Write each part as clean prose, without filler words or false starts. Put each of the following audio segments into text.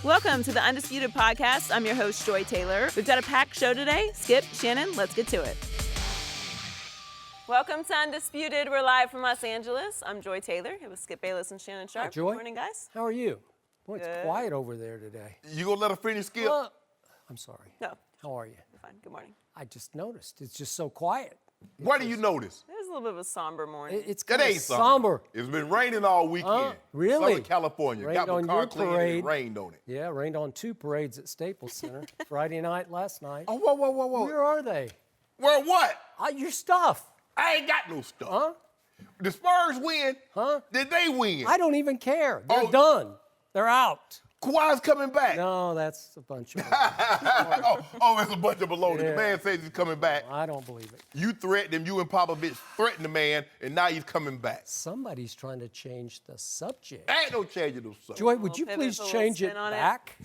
Welcome to the Undisputed podcast. I'm your host, Joy Taylor. We've got a packed show today. Skip, Shannon, let's get to it. Welcome to Undisputed. We're live from Los Angeles. I'm Joy Taylor. It was Skip Bayless and Shannon Sharpe. Hi, Joy. Good morning, guys. How are you? Boy, it's Good. quiet over there today. You gonna let her finish, Skip? I'm sorry. No. How are you? Fine. Good morning. I just noticed. It's just so quiet. Why do you notice? It was a little bit of a somber morning. It's That kind of ain't somber. It's been raining all weekend. Really? Southern California. Rained Got my on car your clean and parade. it rained on it. Yeah, rained on 2 parades at Staples Center. Friday night, last night. Oh, whoa. Where are they? Where what? Your stuff. I ain't got no stuff. Huh? The Spurs win. Huh? Did they win? I don't even care. They're Oh. done. They're out. Kawhi's coming back. No, that's a bunch of. It's a bunch of baloney. Yeah. The man says he's coming back. I don't believe it. You threatened him. You and Popovich threatened the man, and now he's coming back. Somebody's trying to change the subject. Ain't no changing those subjects. Joy, would you pivot, please put a little change it spin on it. back?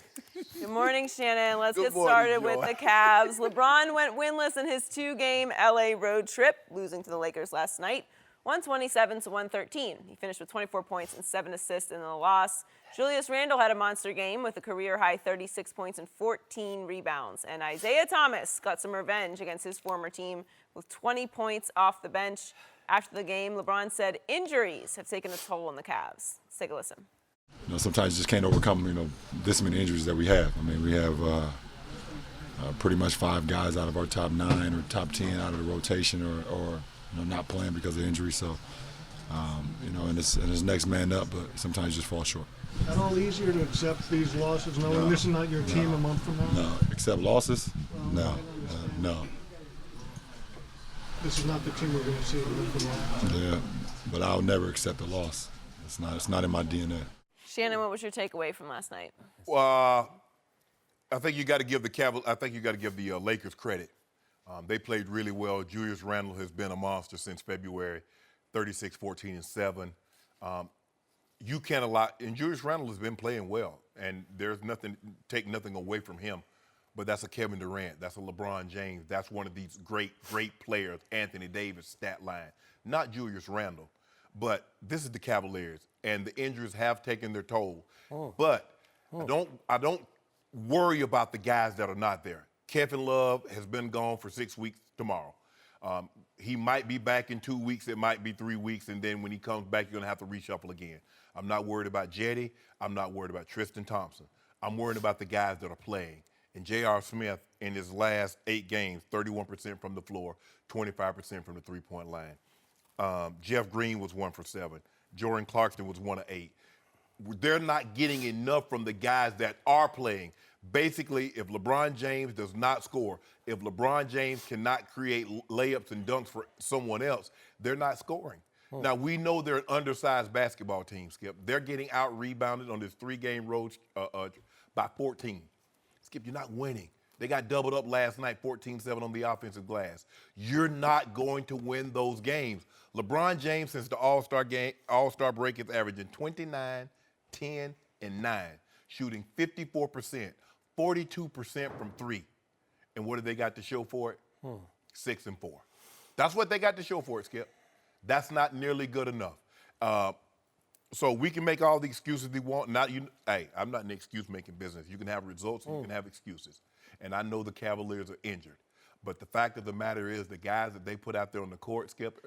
Good morning, Shannon. Let's Good get morning, started Joy. with the Cavs. LeBron went winless in his 2-game LA road trip, losing to the Lakers last night, 127-113. He finished with 24 points and 7 assists in the loss. Julius Randle had a monster game with a career-high 36 points and 14 rebounds. And Isaiah Thomas got some revenge against his former team with 20 points off the bench. After the game, LeBron said injuries have taken a toll on the Cavs. Let's take a listen. Sometimes you just can't overcome, this many injuries that we have. I mean, we have pretty much 5 guys out of our top 9 or top 10 out of the rotation or not playing because of injury. So, and it's next man up, but sometimes you just fall short. At all easier to accept these losses, knowing this is not your team a month from now? No, accept losses? No. This is not the team we're going to see a month from now. Yeah, but I'll never accept a loss. It's not in my DNA. Shannon, what was your takeaway from last night? I think you got to give the Lakers credit. They played really well. Julius Randle has been a monster since February, 36, 14, and 7. You can't allow, and Julius Randle has been playing well, and there's take nothing away from him. But that's a Kevin Durant, that's a LeBron James, that's one of these great players, Anthony Davis stat line, not Julius Randle. But this is the Cavaliers, and the injuries have taken their toll. But I don't worry about the guys that are not there. Kevin Love has been gone for 6 weeks tomorrow. He might be back in 2 weeks, it might be 3 weeks, and then when he comes back, you're gonna have to reshuffle again. I'm not worried about Jetty, I'm not worried about Tristan Thompson. I'm worried about the guys that are playing. And J.R. Smith, in his last 8 games, 31% from the floor, 25% from the three-point line. Jeff Green was 1 for 7. Jordan Clarkson was 1 of 8. They're not getting enough from the guys that are playing. Basically, if LeBron James does not score, if LeBron James cannot create layups and dunks for someone else, they're not scoring. Now, we know they're an undersized basketball team, Skip. They're getting out-rebounded on this 3-game road by 14. Skip, you're not winning. They got doubled up last night, 14-7 on the offensive glass. You're not going to win those games. LeBron James, since the All-Star break, is averaging 29, 10, and 9, shooting 54%, 42% from 3. And what do they got to show for it? 6 and 4. That's what they got to show for it, Skip. That's not nearly good enough. So we can make all the excuses we want. Hey, I'm not in excuse-making business. You can have results and you can have excuses. And I know the Cavaliers are injured. But the fact of the matter is the guys that they put out there on the court, Skip,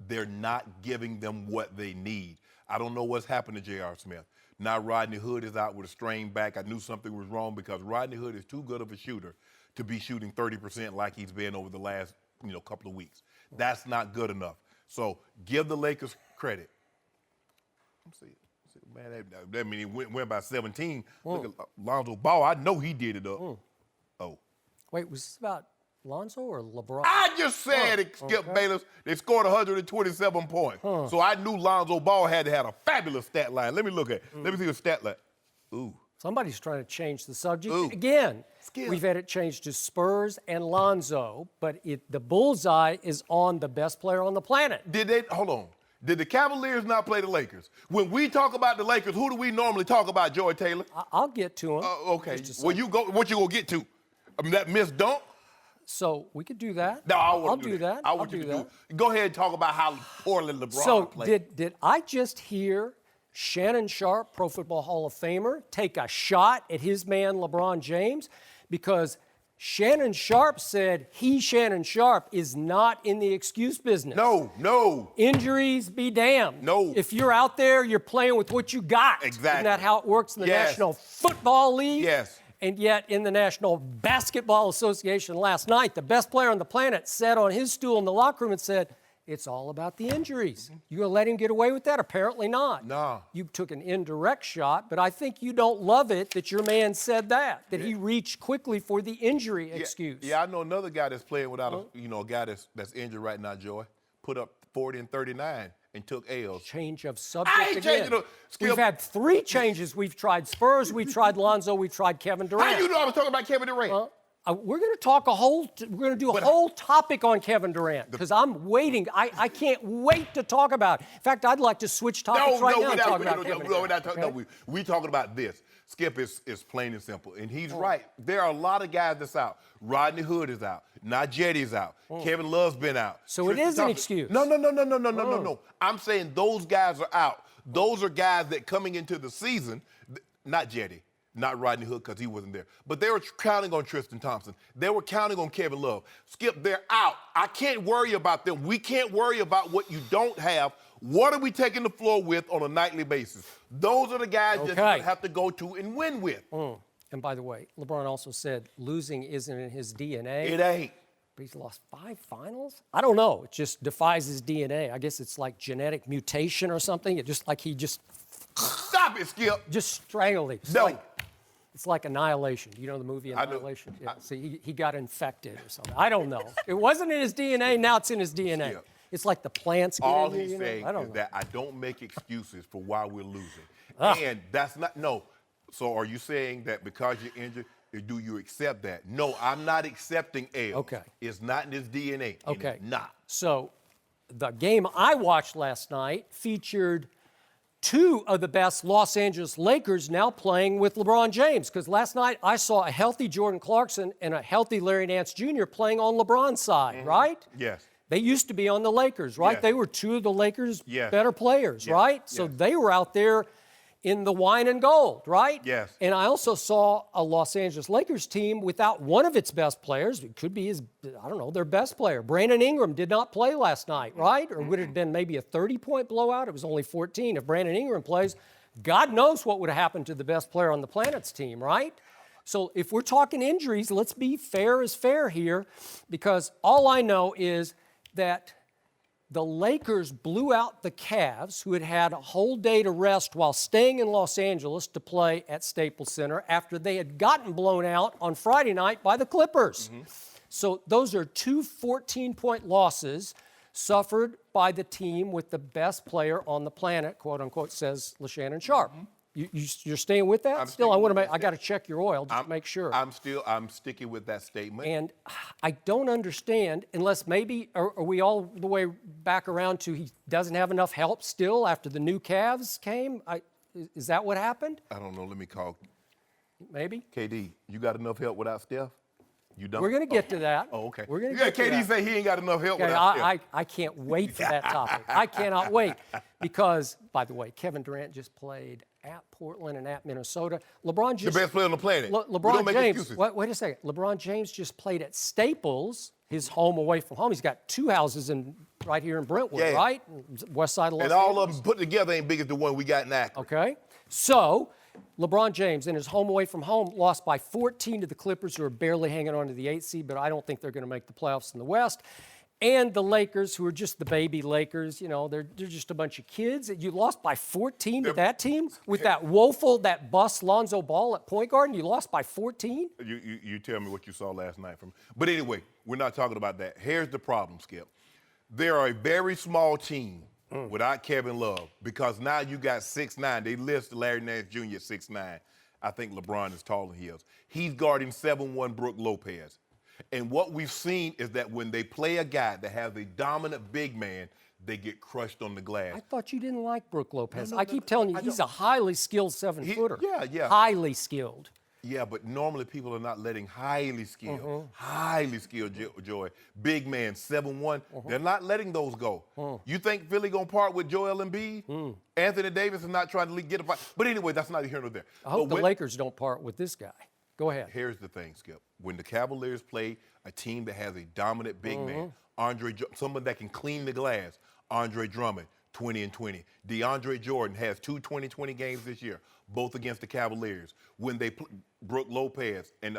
they're not giving them what they need. I don't know what's happened to J.R. Smith. Now Rodney Hood is out with a strained back. I knew something was wrong because Rodney Hood is too good of a shooter to be shooting 30% like he's been over the last couple of weeks. That's not good enough. So give the Lakers credit. Man, that mean he went by 17. Look at Lonzo Ball. I know he did it up. Wait, was this about Lonzo or LeBron? I just said it, Skip Bayless. They scored 127 points. So I knew Lonzo Ball had to have a fabulous stat line. Let me look at it. Let me see the stat line. Ooh. Somebody's trying to change the subject. Ooh. Again, Skip. we've had it changed to Spurs and Lonzo, but the bullseye is on the best player on the planet. Hold on. Did the Cavaliers not play the Lakers? When we talk about the Lakers, who do we normally talk about, Joy Taylor? I'll get to him. Okay. What you gonna get to? That missed dunk? So we could do that. No, I'll do that. I want you to do. Go ahead and talk about how poorly LeBron So played. did I just hear Shannon Sharpe, Pro Football Hall of Famer, take a shot at his man LeBron James because Shannon Sharpe said Shannon Sharpe, is not in the excuse business. No. Injuries be damned. No. If you're out there, you're playing with what you got. Exactly. Isn't that how it works in the Yes. National Football League? Yes. And yet in the National Basketball Association last night, the best player on the planet sat on his stool in the locker room and said, it's all about the injuries. You gonna let him get away with that? Apparently not. No. You took an indirect shot, but I think you don't love it that your man said that he reached quickly for the injury excuse. Yeah, I know another guy that's playing without a guy that's injured right now, Joy. Put up 40 and 39 and took L's. Change of subject I ain't again. changing We've had 3 changes. We've tried Spurs, we've tried Lonzo, we've tried Kevin Durant. How you know I was talking about Kevin Durant? We're going to talk we're going to do a whole topic on Kevin Durant because I'm waiting. I can't wait to talk about it. In fact, I'd like to switch topics now and talk about Kevin Durant. We're not talking, we talking about this. Skip is plain and simple, and he's right. There are a lot of guys that's out. Rodney Hood is out. Najetti's out. Kevin Love's been out. So it is an excuse. No. I'm saying those guys are out. Those are guys that coming into the season, not Jetty. Not Rodney Hood because he wasn't there. But they were counting on Tristan Thompson. They were counting on Kevin Love. Skip, they're out. I can't worry about them. We can't worry about what you don't have. What are we taking the floor with on a nightly basis? Those are the guys that you have to go to and win with. And by the way, LeBron also said losing isn't in his DNA. It ain't. But he's lost 5 finals? I don't know. It just defies his DNA. I guess it's like genetic mutation or something. It just like he just... Stop it, Skip. Just strangled him. It's like Annihilation. You know the movie Annihilation? Yeah. See, he got infected or something. I don't know. It wasn't in his DNA. Now it's in his DNA. Yeah. It's like the plants. All he's saying is that I don't make excuses for why we're losing. And that's not, no. So are you saying that because you're injured, do you accept that? No, I'm not accepting L's. Okay. It's not in his DNA. Okay. It's not. So the game I watched last night featured 2 of the best Los Angeles Lakers now playing with LeBron James. Because last night I saw a healthy Jordan Clarkson and a healthy Larry Nance Jr. playing on LeBron's side, right? Yes. They used to be on the Lakers, right? Yes. They were 2 of the Lakers' Yes. better players, Yes. right? Yes. So they were out there in the wine and gold, right? Yes. And I also saw a Los Angeles Lakers team without one of its best players. It could be their best player. Brandon Ingram did not play last night, right? Or would it have been maybe a 30-point blowout? It was only 14. If Brandon Ingram plays, God knows what would have happened to the best player on the planet's team, right? So if we're talking injuries, let's be fair as fair here, because all I know is that the Lakers blew out the Cavs, who had had a whole day to rest while staying in Los Angeles to play at Staples Center after they had gotten blown out on Friday night by the Clippers. So those are 2 14-point losses suffered by the team with the best player on the planet, quote unquote, says Shannon Sharpe. You're staying with that? I got to check your oil just to make sure. I'm sticking with that statement. And I don't understand, unless maybe, are we all the way back around to he doesn't have enough help still after the new Cavs came? Is that what happened? I don't know. Let me call. Maybe. KD, you got enough help without Steph? You don't? We're going to get to that. Oh, okay. We're going to get to KD that. say he ain't got enough help without Steph. I can't wait for that topic. I cannot wait because, by the way, Kevin Durant just played at Portland and at Minnesota. LeBron just the best player on the planet. LeBron James. Wait a second. LeBron James just played at Staples, his home away from home. He's got 2 houses right here in Brentwood, right? West side of Los Angeles. And all of them put together ain't big as the one we got in Akron. Okay. So LeBron James, in his home away from home, lost by 14 to the Clippers, who are barely hanging on to the 8th seed, but I don't think they're going to make the playoffs in the West. And the Lakers, who are just the baby Lakers, they're just a bunch of kids. You lost by 14 to that team with that that bust Lonzo Ball at point guard, and you lost by 14? You tell me what you saw last night from. But anyway, we're not talking about that. Here's the problem, Skip. They're a very small team without Kevin Love because now you got 6'9". They list Larry Nance Jr. at 6'9". I think LeBron is taller than he is. He's guarding 7'1" Brook Lopez. And what we've seen is that when they play a guy that has a dominant big man, they get crushed on the glass. I thought you didn't like Brook Lopez. I keep telling you, he's a highly skilled 7-footer. Yeah. Highly skilled. Yeah, but normally people are not letting highly skilled, Joy, big man, 7'1", they're not letting those go. You think Philly going to part with Joel Embiid? Anthony Davis is not trying to get a fight. But anyway, that's not here nor there. I hope the Lakers don't part with this guy. Go ahead. Here's the thing, Skip. When the Cavaliers play a team that has a dominant big man, someone that can clean the glass, Andre Drummond, 20 and 20. DeAndre Jordan has 2 20-20 games this year, both against the Cavaliers. When they Brooke Lopez and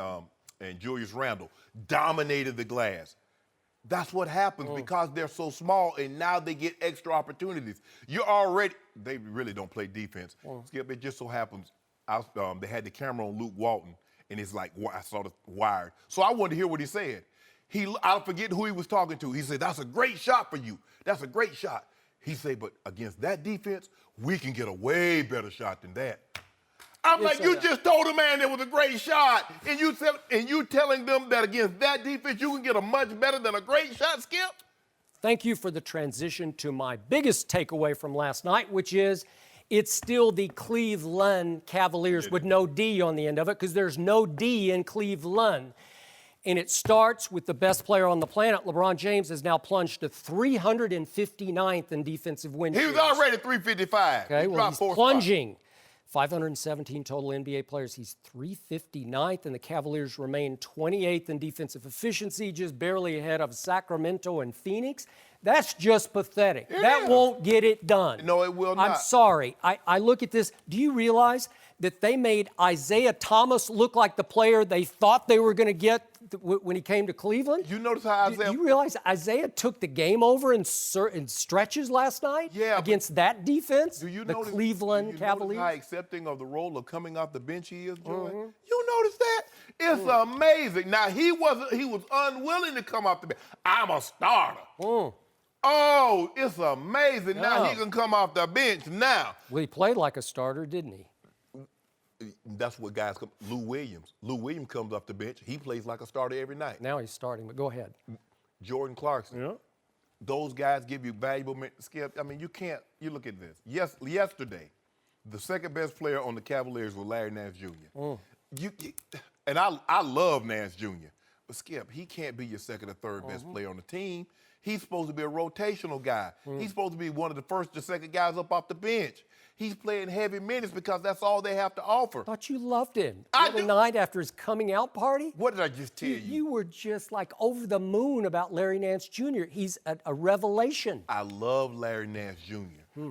Julius Randle dominated the glass. That's what happens because they're so small, and now they get extra opportunities. They really don't play defense. Skip, it just so happens they had the camera on Luke Walton, and it's like, I saw the wired. So I wanted to hear what he said. I forget who he was talking to. He said, that's a great shot for you. That's a great shot. He said, but against that defense, we can get a way better shot than that. I'm like, you just told a man it was a great shot, and you telling them that against that defense, you can get a much better than a great shot, Skip? Thank you for the transition to my biggest takeaway from last night, which is it's still the Cleveland Cavaliers with no D on the end of it because there's no D in Cleveland. And it starts with the best player on the planet. LeBron James has now plunged to 359th in defensive win shares. He was already 355. Okay, well, he's plunging. 517 total NBA players. He's 359th, and the Cavaliers remain 28th in defensive efficiency, just barely ahead of Sacramento and Phoenix. That's just pathetic. Yeah. That won't get it done. No, it will not. I'm sorry. I look at this. Do you realize that they made Isaiah Thomas look like the player they thought they were going to get when he came to Cleveland? You notice how Isaiah... Do you realize Isaiah took the game over in stretches last night against that defense? Do you the notice, Cleveland do you Cavaliers? Notice how accepting of the role of coming off the bench he is, Joy? You notice that? It's amazing. Now, he was unwilling to come off the bench. I'm a starter. Oh, it's amazing. Now he can come off the bench now. Well, he played like a starter, didn't he? That's what guys come. Lou Williams comes off the bench. He plays like a starter every night. Now he's starting, but go ahead. Jordan Clarkson. Yeah. Those guys give you valuable Skip. I mean, you look at this. Yesterday, the second best player on the Cavaliers was Larry Nance Jr. And I love Nance Jr., but Skip, he can't be your second or third best player on the team. He's supposed to be a rotational guy. He's supposed to be one of the first or second guys up off the bench. He's playing heavy minutes because that's all they have to offer. I thought you loved him. The other night after his coming out party. What did I just tell you? You were just like over the moon about Larry Nance Jr. He's a revelation. I love Larry Nance Jr.,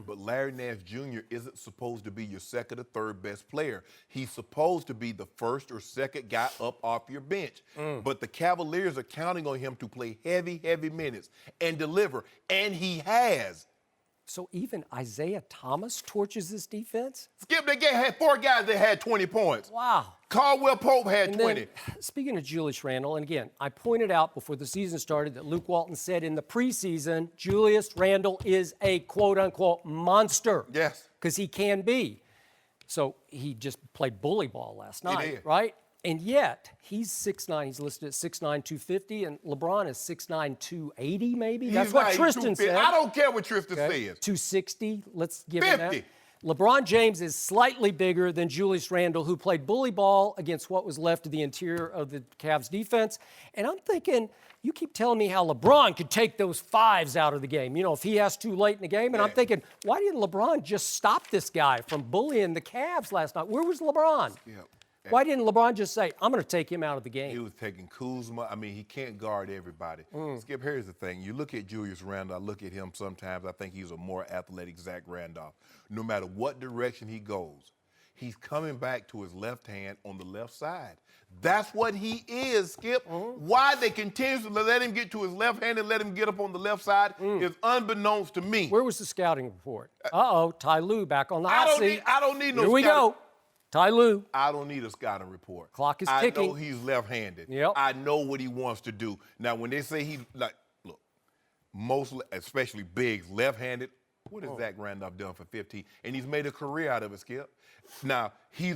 but Larry Nance Jr. isn't supposed to be your second or third best player. He's supposed to be the first or second guy up off your bench. But the Cavaliers are counting on him to play heavy minutes and deliver, and he has. So even Isaiah Thomas torches this defense? Skip, they had 4 guys that had 20 points. Wow. Caldwell Pope had 20. Speaking of Julius Randle, and again, I pointed out before the season started that Luke Walton said in the preseason, Julius Randle is a quote-unquote monster. Yes. Because he can be. So he just played bully ball last night, right? And yet, he's 6'9". He's listed at 6'9", 250, and LeBron is 6'9", 280 maybe? That's what Tristan said. I don't care what Tristan says. 260, let's give him that. 50. LeBron James is slightly bigger than Julius Randle, who played bully ball against what was left of the interior of the Cavs defense. And I'm thinking, you keep telling me how LeBron could take those 5s out of the game, you know, if he has too late in the game. And I'm thinking, why didn't LeBron just stop this guy from bullying the Cavs last night? Where was LeBron? Why didn't LeBron just say, I'm going to take him out of the game? He was taking Kuzma. I mean, he can't guard everybody. Skip, here's the thing. You look at Julius Randle, I look at him sometimes, I think he's a more athletic Zach Randolph. No matter what direction he goes, he's coming back to his left hand on the left side. That's what he is, Skip. Why they continue to let him get to his left hand and let him get up on the left side is unbeknownst to me. Where was the scouting report? Ty Lue back on the hot seat. I don't need no Here we go. Ty Lue. I don't need a scouting report. Clock is ticking. I know he's left-handed. Yep. I know what he wants to do. Now, when they say look, most, especially bigs, left-handed, what has Zach Randolph done for 15? And he's made a career out of it, Skip. Now, he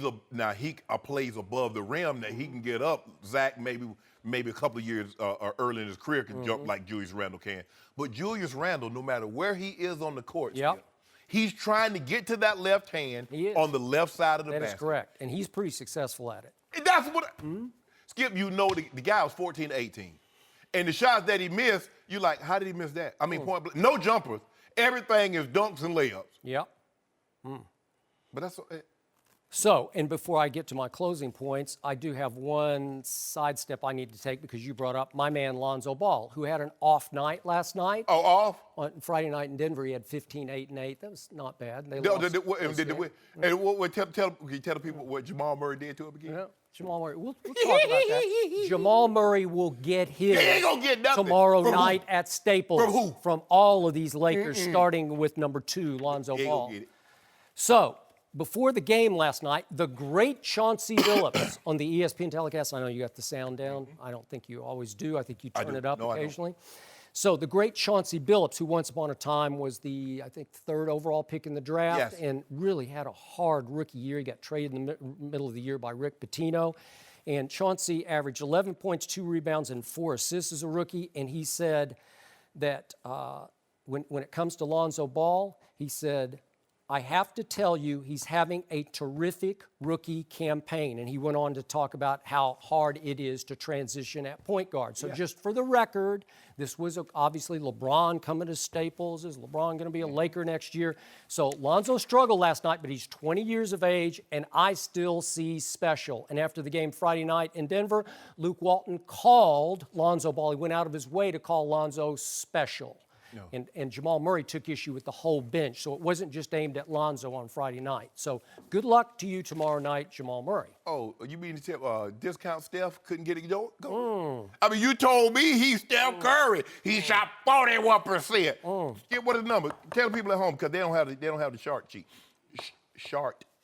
plays above the rim that he can get up. Zach maybe a couple of years early in his career can jump like Julius Randle can. But Julius Randle, no matter where he is on the court, Skip, he's trying to get to that left hand on the left side of the basket. That is correct, and he's pretty successful at it. That's what. Skip, you know the guy was 14 to 18. And the shots that he missed, you like, how did he miss that? I mean, point blank, no jumpers. Everything is dunks and layups. Yep. But that's. So, and before I get to my closing points, I do have one sidestep I need to take because you brought up my man Lonzo Ball, who had an off night last night. Oh, off? On Friday night in Denver, he had 15, 8, and 8. That was not bad. They And lost. can you tell the people what Jamal Murray did to him again? Yeah, Jamal Murray. We'll talk about that. Jamal Murray will get his He ain't gonna get nothing. tomorrow From night who? at Staples From who? from all of these Lakers, starting with number 2, Lonzo He ain't Ball. gonna get it. So, before the game last night, the great Chauncey Billups on the ESPN telecast. I know you got the sound down. I don't think you always do. I think you turn do. it up No, I don't. occasionally. So the great Chauncey Billups, who once upon a time was the, I think, 3rd overall pick in the draft, Yes. and really had a hard rookie year. He got traded in the middle of the year by Rick Pitino. And Chauncey averaged 11 points, 2 rebounds, and 4 assists as a rookie. And he said that when it comes to Lonzo Ball, he said, I have to tell you, he's having a terrific rookie campaign. And he went on to talk about how hard it is to transition at point guard. So just for the record, this was obviously LeBron coming to Staples. Is LeBron going to be a Laker next year? So Lonzo struggled last night, but he's 20 years of age, and I still see special. And after the game Friday night in Denver, Luke Walton called Lonzo Ball. He went out of his way to call Lonzo special. No. And Jamal Murray took issue with the whole bench, so it wasn't just aimed at Lonzo on Friday night. So good luck to you tomorrow night, Jamal Murray. Oh, you mean to tell discount Steph couldn't get it going? I mean, you told me he's Steph Curry. He shot 41%. Skip, what is the number? Tell the people at home because they don't have the shot sheet.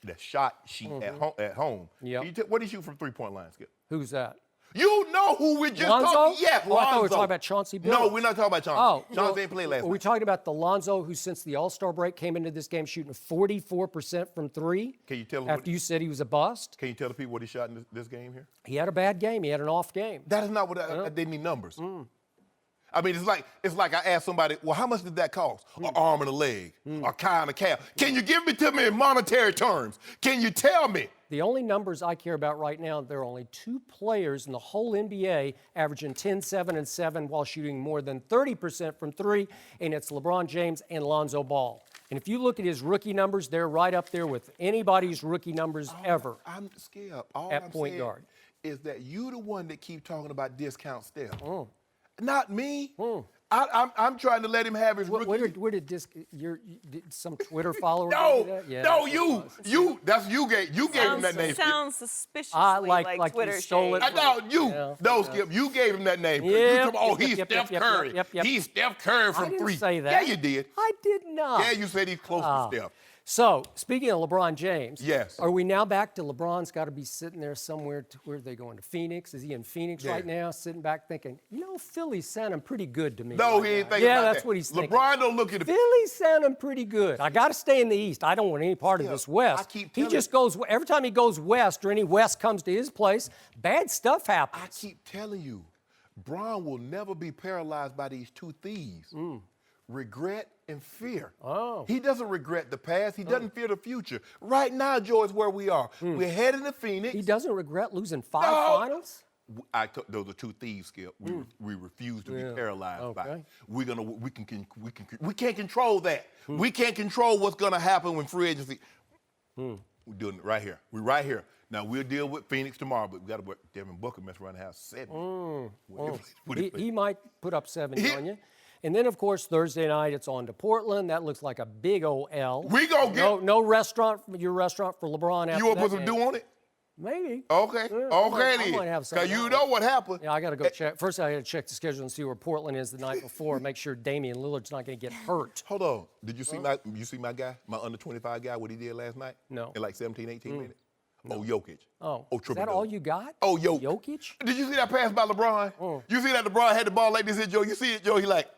The shot sheet at home. Yep. What did you shoot from 3-point line, Skip? Who's that? You know who we just Lonzo? talking. Yes, Oh, I thought we were Lonzo. talking about Chauncey Billups. No, we're not talking about Chauncey. Oh, Chauncey ain't played last Are night. we talking about the Lonzo who, since the All-Star break, came into this game shooting 44% from 3? Can you tell him after you said he was a bust? Can you tell the people what he shot in this game here? He had a bad game. He had an off game. That is not what I didn't need numbers. I mean, it's like I asked somebody, well, how much did that cost? An arm and a leg, a eye and a calf. Can you give it to me in monetary terms? Can you tell me? The only numbers I care about right now, there are only 2 players in the whole NBA averaging 10, 7, and 7 while shooting more than 30% from 3, and it's LeBron James and Lonzo Ball. And if you look at his rookie numbers, they're right up there with anybody's rookie numbers ever. I'm scared. All At I'm point saying guard. is that you the one that keep talking about discount Steph. Not me. I'm trying to let him have his rookie. Where did some Twitter follower? No, do that? Yeah, no, that's you. what it was. You gave him that name. Skip. Sounds suspiciously like Twitter you stole shade. it I know you. Yeah. No, Skip. You gave him that name. Yep, He's Steph Curry. Yep. He's Steph Curry from I didn't 3. say that. Yeah, you did. I did not. Yeah, you said he's close to Steph. So, speaking of LeBron James, Yes. are we now back to LeBron's got to be sitting there somewhere? Where are they going, to Phoenix? Is he in Phoenix Yeah. right now, sitting back thinking, Philly's sounding pretty good to me? No, right he ain't now." thinking Yeah, about that's that. what he's thinking. LeBron don't look at the Philly's sounding pretty good. I got to stay in the East. I don't want any part of Yeah, this West. I keep He telling just goes, every time he goes West or any West comes to his place, bad stuff happens. I keep telling you, Bron will never be paralyzed by these 2 thieves. Regret and fear. Oh. He doesn't regret the past. He doesn't fear the future. Right now, Joe, is where we are. We're heading to Phoenix. He doesn't regret losing 5 No. finals? Those are 2 thieves, Skip. We refuse to be paralyzed by Okay. it. We can't control that. We can't control what's gonna happen when free agency. We're doing it right here. We're right here. Now we'll deal with Phoenix tomorrow, but we got to work. Devin Booker mess around the house 7. He might put up 70 on you. And then, of course, Thursday night, it's on to Portland. That looks like a big old L. We gonna get no restaurant, your restaurant for LeBron after you want to that put some game. dew on it? Maybe. Okay. Yeah, Okay I then. might have some Because you of know that. what happened. Yeah, I got to go check. First, I got to check the schedule and see where Portland is the night before. Make sure Damian Lillard's not going to get hurt. Hold on. Did you see my guy, my under 25 guy, what he did last night? No. In like 17, 18 minutes? Oh, Jokic. Oh, is triple that double. all you got? Oh, Jokic. Jokic? Did you see that pass by LeBron? You see that LeBron had the ball like this, Joe? You see it, Joe? He like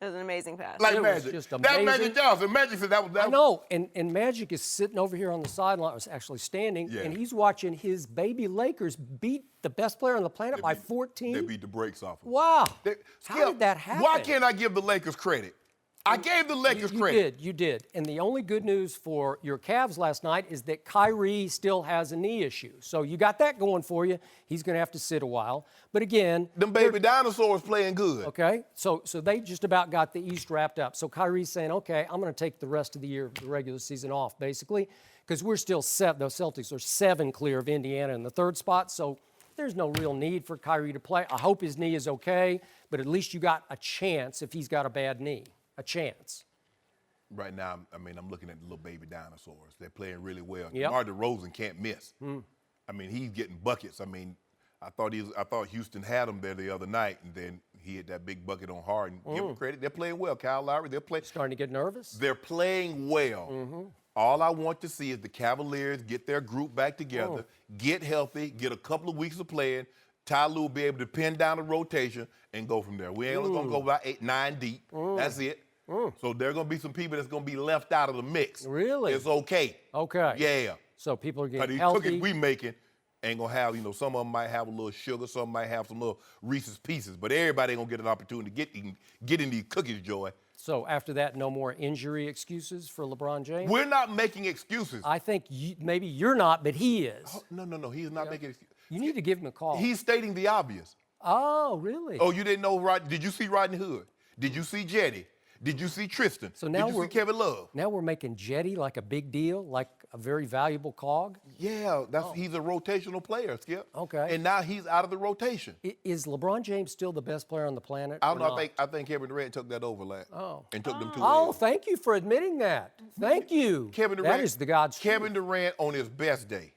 It was an amazing pass. like It was Magic. just That's amazing. Magic Johnson. Magic said that was. I know, and Magic is sitting over here on the sideline, was actually standing, Yeah. and he's watching his baby Lakers beat the best player on the planet by 14. They beat the brakes off him. Wow. Skip, How did that happen? Why can't I give the Lakers credit? I gave the Lakers credit. You did. And the only good news for your Cavs last night is that Kyrie still has a knee issue. So you got that going for you. He's going to have to sit a while. But again, Them baby dinosaurs playing good. okay, so they just about got the East wrapped up. So Kyrie's saying, okay, I'm going to take the rest of the year, the regular season off, basically, because we're still set. The Celtics are 7 clear of Indiana in the 3rd spot. So there's no real need for Kyrie to play. I hope his knee is okay, but at least you got a chance if he's got a bad knee. A chance. Right now, I mean, I'm looking at the little baby dinosaurs. They're playing really well. Yep. DeMar DeRozan can't miss. I mean, he's getting buckets. I mean, I thought Houston had him there the other night, and then he had that big bucket on Harden. Give him credit. They're playing well. Kyle Lowry, they're playing. Starting to get nervous? They're playing well. All I want to see is the Cavaliers get their group back together, get healthy, get a couple of weeks of playing. Ty Lue will be able to pin down the rotation and go from there. We ain't going to go about 8, 9 deep. That's it. So there are going to be some people that's going to be left out of the mix. Really? It's okay. Okay. Yeah. So people are These getting healthy. cookies we making ain't going to have, some of them might have a little sugar, some might have some little Reese's Pieces, but everybody ain't going to get an opportunity to get in these cookies, Joy. So after that, no more injury excuses for LeBron James? We're not making excuses. I think maybe you're not, but he is. Oh, no, he's not making excuses. You need to give him a call. He's stating the obvious. Oh, really? Oh, you didn't know Did you see Rodney Hood? Did you see Jetty? Did you see Tristan? So now Did you see Kevin Love? Now we're making Jetty like a big deal, like a very valuable cog? Yeah, he's a rotational player, Skip. Okay. And now he's out of the rotation. Is LeBron James still the best player on the planet? I don't know. or not? I think Kevin Durant took that over and took them 2 Oh, years. thank you for admitting that. Thank you. Kevin Durant. That is the God's Kevin truth. Durant on his best day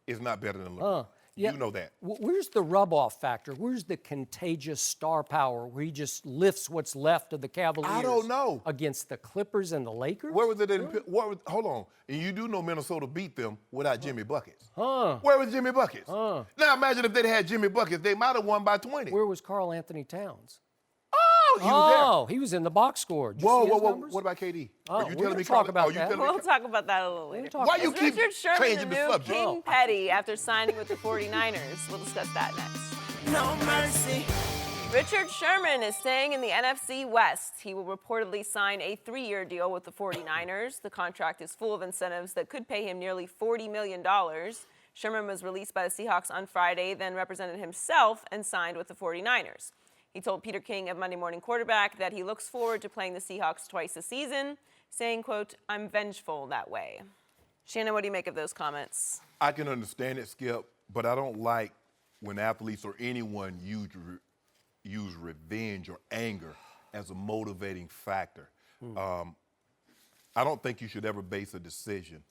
is not better than LeBron. Yeah. You know that. Where's the rub-off factor? Where's the contagious star power where he just lifts what's left of the Cavaliers? I don't know. Against the Clippers and the Lakers? Where was it? Hold on. And you do know Minnesota beat them without Jimmy Buckets. Huh. Where was Jimmy Buckets? Now imagine if they'd had Jimmy Buckets, they might have won by 20. Where was Karl Anthony Towns? Oh, he was there. Oh, he was in the box score. Did you Whoa, see whoa, his whoa. numbers? What about KD? Oh, Are you we're telling gonna me talk Karl- about are you that. telling me- We'll talk about that a little later. Why you Is keep Richard Sherman changing the the new subject? King Petty after signing with the 49ers? We'll discuss that next. No mercy. Richard Sherman is staying in the NFC West. He will reportedly sign a 3-year deal with the 49ers. The contract is full of incentives that could pay him nearly $40 million. Sherman was released by the Seahawks on Friday, then represented himself and signed with the 49ers. He told Peter King of Monday Morning Quarterback that he looks forward to playing the Seahawks twice a season, saying, quote, "I'm vengeful that way." Shannon, what do you make of those comments? I can understand it, Skip, but I don't like when athletes or anyone use revenge or anger as a motivating factor. I don't think you should ever base a decision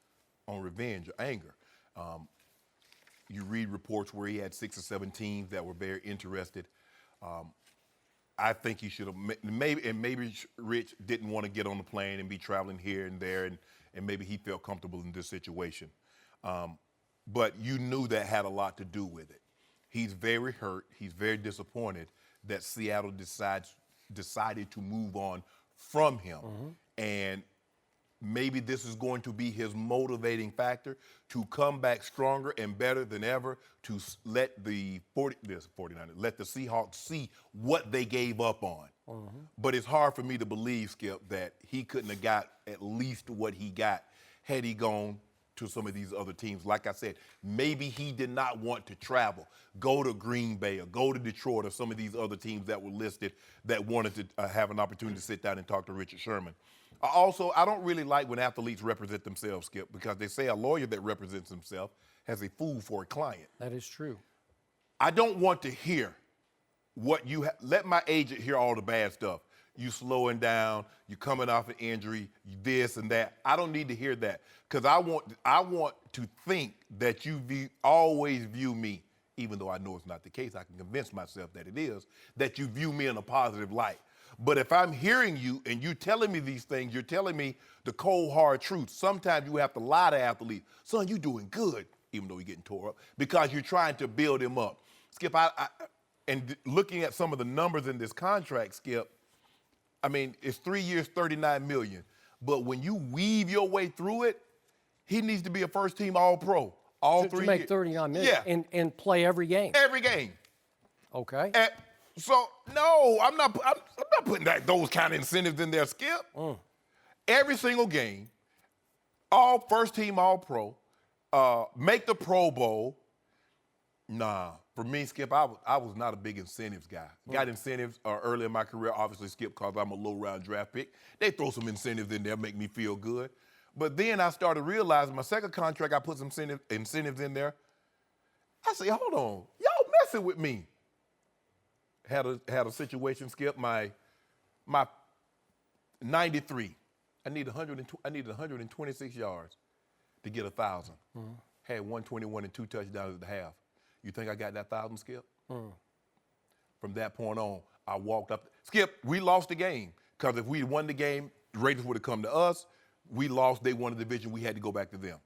on revenge or anger. You read reports where he had 6 or 7 teams that were very interested. I think he should have maybe Rich didn't want to get on the plane and be traveling here and there, and maybe he felt comfortable in this situation. But you knew that had a lot to do with it. He's very hurt. He's very disappointed that Seattle decided to move on from him. And maybe this is going to be his motivating factor to come back stronger and better than ever, to let the 49ers, let the Seahawks see what they gave up on. But it's hard for me to believe, Skip, that he couldn't have got at least what he got had he gone to some of these other teams. Like I said, maybe he did not want to travel, go to Green Bay or go to Detroit or some of these other teams that were listed that wanted to have an opportunity to sit down and talk to Richard Sherman. Also, I don't really like when athletes represent themselves, Skip, because they say a lawyer that represents himself has a fool for a client. That is true. I don't want to hear what you let my agent hear all the bad stuff. You slowing down, you coming off an injury, you this and that. I don't need to hear that, because I want to think that you always view me, even though I know it's not the case. I can convince myself that it is, that you view me in a positive light. But if I'm hearing you and you telling me these things, you're telling me the cold, hard truth. Sometimes you have to lie to athletes. Son, you doing good, even though you're getting tore up, because you're trying to build him up. Skip, and looking at some of the numbers in this contract, Skip, I mean, it's 3 years, $39 million. But when you weave your way through it, he needs to be a first-team All-Pro all 3 years. To make $39 million and play every game. Every game. Okay. So no, I'm not not putting those kind of incentives in there, Skip. Every single game, all first team, all pro, make the Pro Bowl. Nah, for me, Skip, I was not a big incentives guy. Got incentives early in my career, obviously, Skip, because I'm a low-round draft pick. They throw some incentives in there, make me feel good. But then I started realizing my second contract, I put some incentives in there. I say, hold on, y'all messing with me. Had a situation, Skip, my 93. I needed 126 yards to get 1,000. Had 121 and 2 touchdowns at the half. You think I got that 1,000, Skip? From that point on, I walked up. Skip, we lost the game because if we won the game, the Raiders would have come to us. We lost. They won the division. We had to go back to them.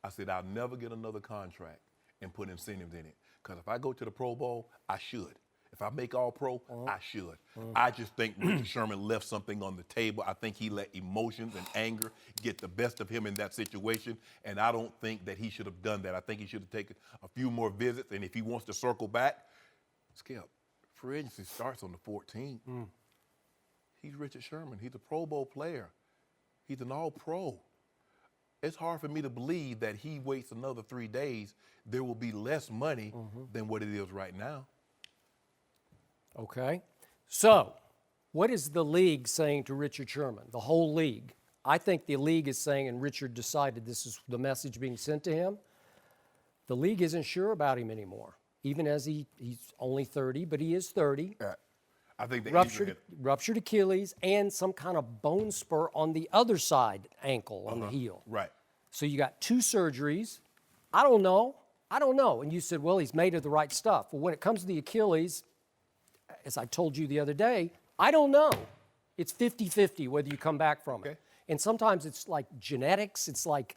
I said, I'll never get another contract and put incentives in it because if I go to the Pro Bowl, I should. If I make All-Pro, I should. I just think Richard Sherman left something on the table. I think he let emotions and anger get the best of him in that situation, and I don't think that he should have done that. I think he should have taken a few more visits, and if he wants to circle back, Skip, free agency starts on the 14th. He's Richard Sherman. He's a Pro Bowl player. He's an All-Pro. It's hard for me to believe that he waits another 3 days. There will be less money than what it is right now. Okay. So, what is the league saying to Richard Sherman? The whole league. I think the league is saying, and Richard decided this is the message being sent to him, the league isn't sure about him anymore, even as he's only 30, but he is 30. I think the ruptured Achilles and some kind of bone spur on the other side ankle, on the heel. Right. So you got 2 surgeries. I don't know. And you said, well, he's made of the right stuff. Well, when it comes to the Achilles, as I told you the other day, I don't know. It's 50-50 whether you come back from it. And sometimes it's like genetics. It's like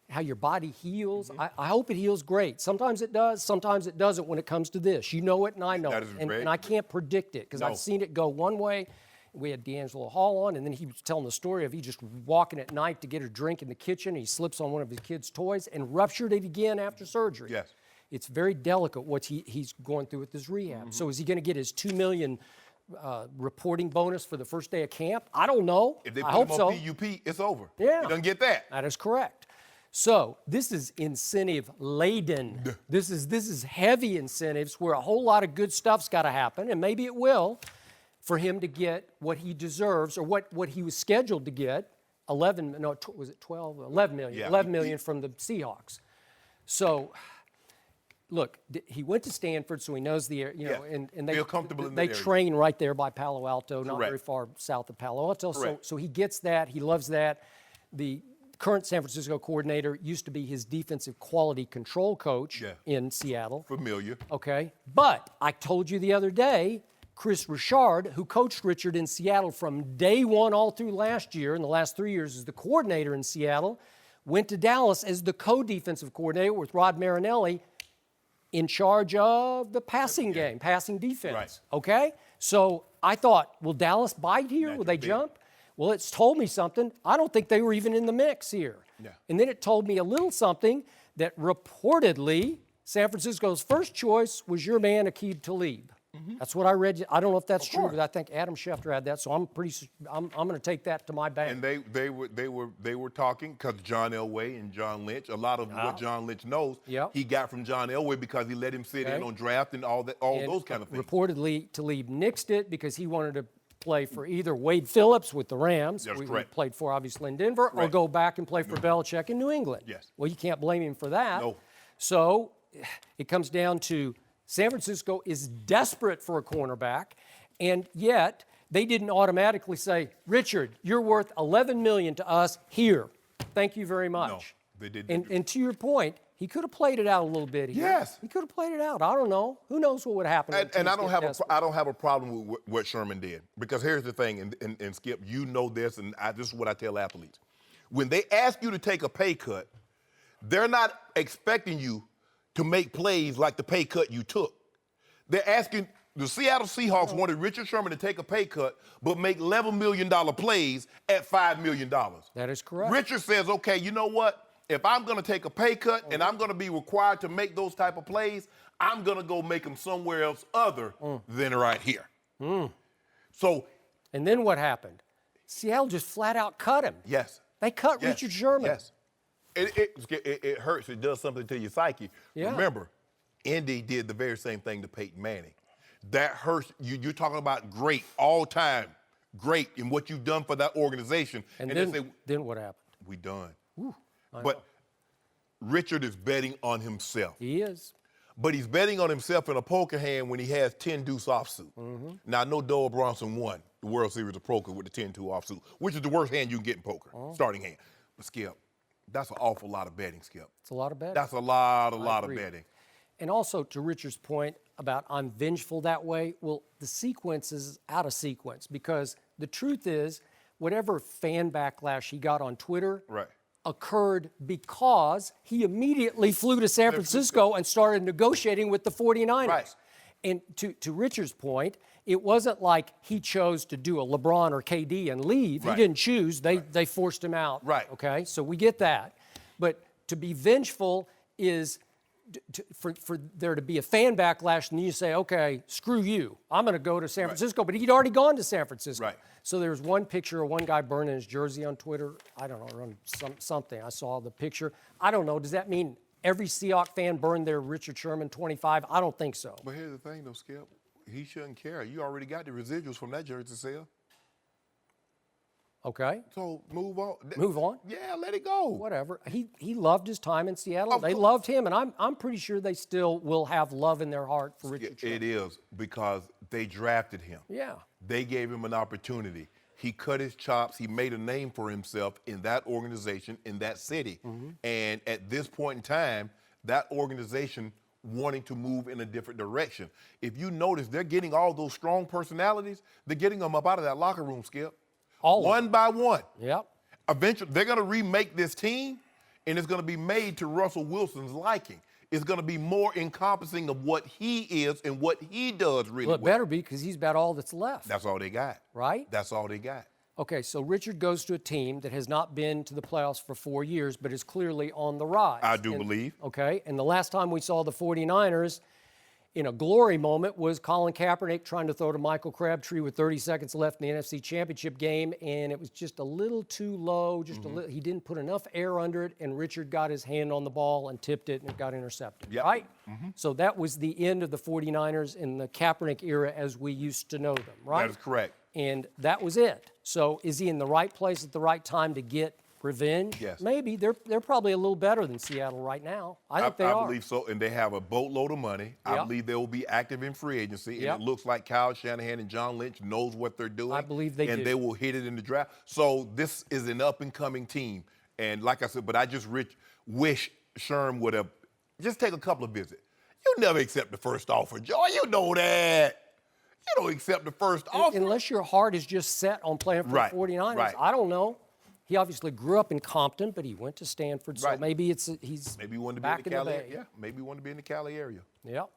how your body heals. I hope it heals great. Sometimes it does. Sometimes it doesn't when it comes to this. You know it and I know it. And I can't predict it because I've seen it go one way. We had D'Angelo Hall on, and then he was telling the story of he just walking at night to get a drink in the kitchen, and he slips on one of his kids' toys and ruptured it again after surgery. Yes. It's very delicate what he's going through with this rehab. So is he going to get his $2 million reporting bonus for the first day of camp? I don't know. If they I put hope him so. on PUP, it's over. Yeah. He doesn't get that. That is correct. So this is incentive laden. This is heavy incentives where a whole lot of good stuff's got to happen, and maybe it will, for him to get what he deserves or what he was scheduled to get. 11 million. Yeah. 11 million from the Seahawks. So. Look, he went to Stanford, so he knows the area, and they feel comfortable in they the area. Train right there by Palo Alto, not Correct. very far south of Palo Alto. Correct. So he gets that. He loves that. The current San Francisco coordinator used to be his defensive quality control coach in Seattle. Familiar. Okay, but I told you the other day, Chris Richard, who coached Richard in Seattle from day one all through last year, in the last 3 years as the coordinator in Seattle, went to Dallas as the co-defensive coordinator with Rod Marinelli, in charge of the passing game, passing defense, Right. okay? So I thought, will Dallas bite here? Will they jump? Well, it's told me something. I don't think they were even in the mix here. Yeah. And then it told me a little something that reportedly San Francisco's first choice was your man, Aqib Talib. That's what I read. I don't know if that's true, but I think Adam Schefter had that, so I'm going to take that to my bank. And they were talking because John Elway and John Lynch. A lot of what John Lynch knows, he got from John Elway because he let him sit in on draft and all those kind of things. Reportedly, Talib nixed it because he wanted to play for either Wade Phillips with the Rams, That's we correct. played for obviously in Denver, or go back and play for Belichick in New England. Yes. Well, you can't blame him for that. No. So it comes down to San Francisco is desperate for a cornerback, and yet they didn't automatically say, Richard, you're worth $11 million to us here. Thank you very much. No, they didn't. And to your point, he could have played it out a little bit here. Yes. He could have played it out. I don't know. Who knows what would happen? And I don't have a problem with what Sherman did, because here's the thing, and Skip, you know this, and this is what I tell athletes. When they ask you to take a pay cut, they're not expecting you to make plays like the pay cut you took. They're asking, the Seattle Seahawks wanted Richard Sherman to take a pay cut, but make $11 million plays at $5 million. That is correct. Richard says, okay, you know what? If I'm going to take a pay cut and I'm going to be required to make those type of plays, I'm going to go make them somewhere else other than right here. So, And then what happened? Seattle just flat out cut him. yes. They cut Yes. Richard Sherman. Yes. It hurts. It does something to your psyche. Yeah. Remember, Indy did the very same thing to Peyton Manning. That hurts. You're talking about great, all-time great in what you've done for that organization. And they then, say, then what happened? we done. I But know. Richard is betting on himself. He is. But he's betting on himself in a poker hand when he has 10 deuce offsuit. Now, I know Doyle Bronson won the World Series of Poker with the 10-2 offsuit, which is the worst hand you can get in poker, starting hand. But, Skip, that's an awful lot of betting, Skip. It's a lot of betting. That's a lot of agree. betting. And also, to Richard's point about I'm vengeful that way, well, the sequence is out of sequence because the truth is, whatever fan backlash he got on Twitter Right. occurred because he immediately flew to San Francisco and started negotiating with the 49ers. Right. And to Richard's point, it wasn't like he chose to do a LeBron or KD and leave. Right. He didn't choose. They forced him out. Right. Okay, so we get that. But to be vengeful is for there to be a fan backlash, and you say, okay, screw you. I'm going to go to San Francisco. But he'd already gone to San Francisco. Right. So there's one picture of one guy burning his jersey on Twitter. I don't know, on something. I saw the picture. I don't know. Does that mean every Seahawks fan burned their Richard Sherman 25? I don't think so. But here's the thing, though, Skip. He shouldn't care. You already got the residuals from that jersey sale. Okay. So move on. Move on. Yeah, let it go. Whatever. He loved his time in Seattle. Of They course. loved him, and I'm pretty sure they still will have love in their heart for Richard Sherman. It is because they drafted him. Yeah. They gave him an opportunity. He cut his chops. He made a name for himself in that organization, in that city. And at this point in time, that organization wanting to move in a different direction. If you notice, they're getting all those strong personalities. They're getting them up out of that locker room, Skip. All of One by one. Yep. Eventually, they're going to remake this team, and it's going to be made to Russell Wilson's liking. It's going to be more encompassing of what he is and what he does really Well, it well. better be because he's about all that's left. That's all they got. Right? That's all they got. Okay, so Richard goes to a team that has not been to the playoffs for 4 years, but is clearly on the rise. I do believe. Okay, and the last time we saw the 49ers in a glory moment was Colin Kaepernick trying to throw to Michael Crabtree with 30 seconds left in the NFC Championship game, and it was just a little too low, just a little, he didn't put enough air under it, and Richard got his hand on the ball and tipped it, and it got intercepted, Yep. right? So that was the end of the 49ers in the Kaepernick era as we used to know them, right? That is correct. And that was it. So is he in the right place at the right time to get revenge? Yes. Maybe. They're probably a little better than Seattle right now. I think they are. believe so, and they have a boatload of money. I Yep. believe they will be active in free agency, Yep. and it looks like Kyle Shanahan and John Lynch knows what they're doing. I believe they and do. they will hit it in the draft. So this is an up-and-coming team, and like I said, but I just wish Sherm would have just take a couple of visits. You never accept the first offer, Joy. You know that. You don't accept the first offer. Unless your heart is just set on playing for Right, the 49ers. right. I don't know. He obviously grew up in Compton, but he went to Stanford, so Right. maybe he's Maybe he wanted to be back in the Cali. Bay. Yeah, maybe he wanted to be in the Cali area. Yep.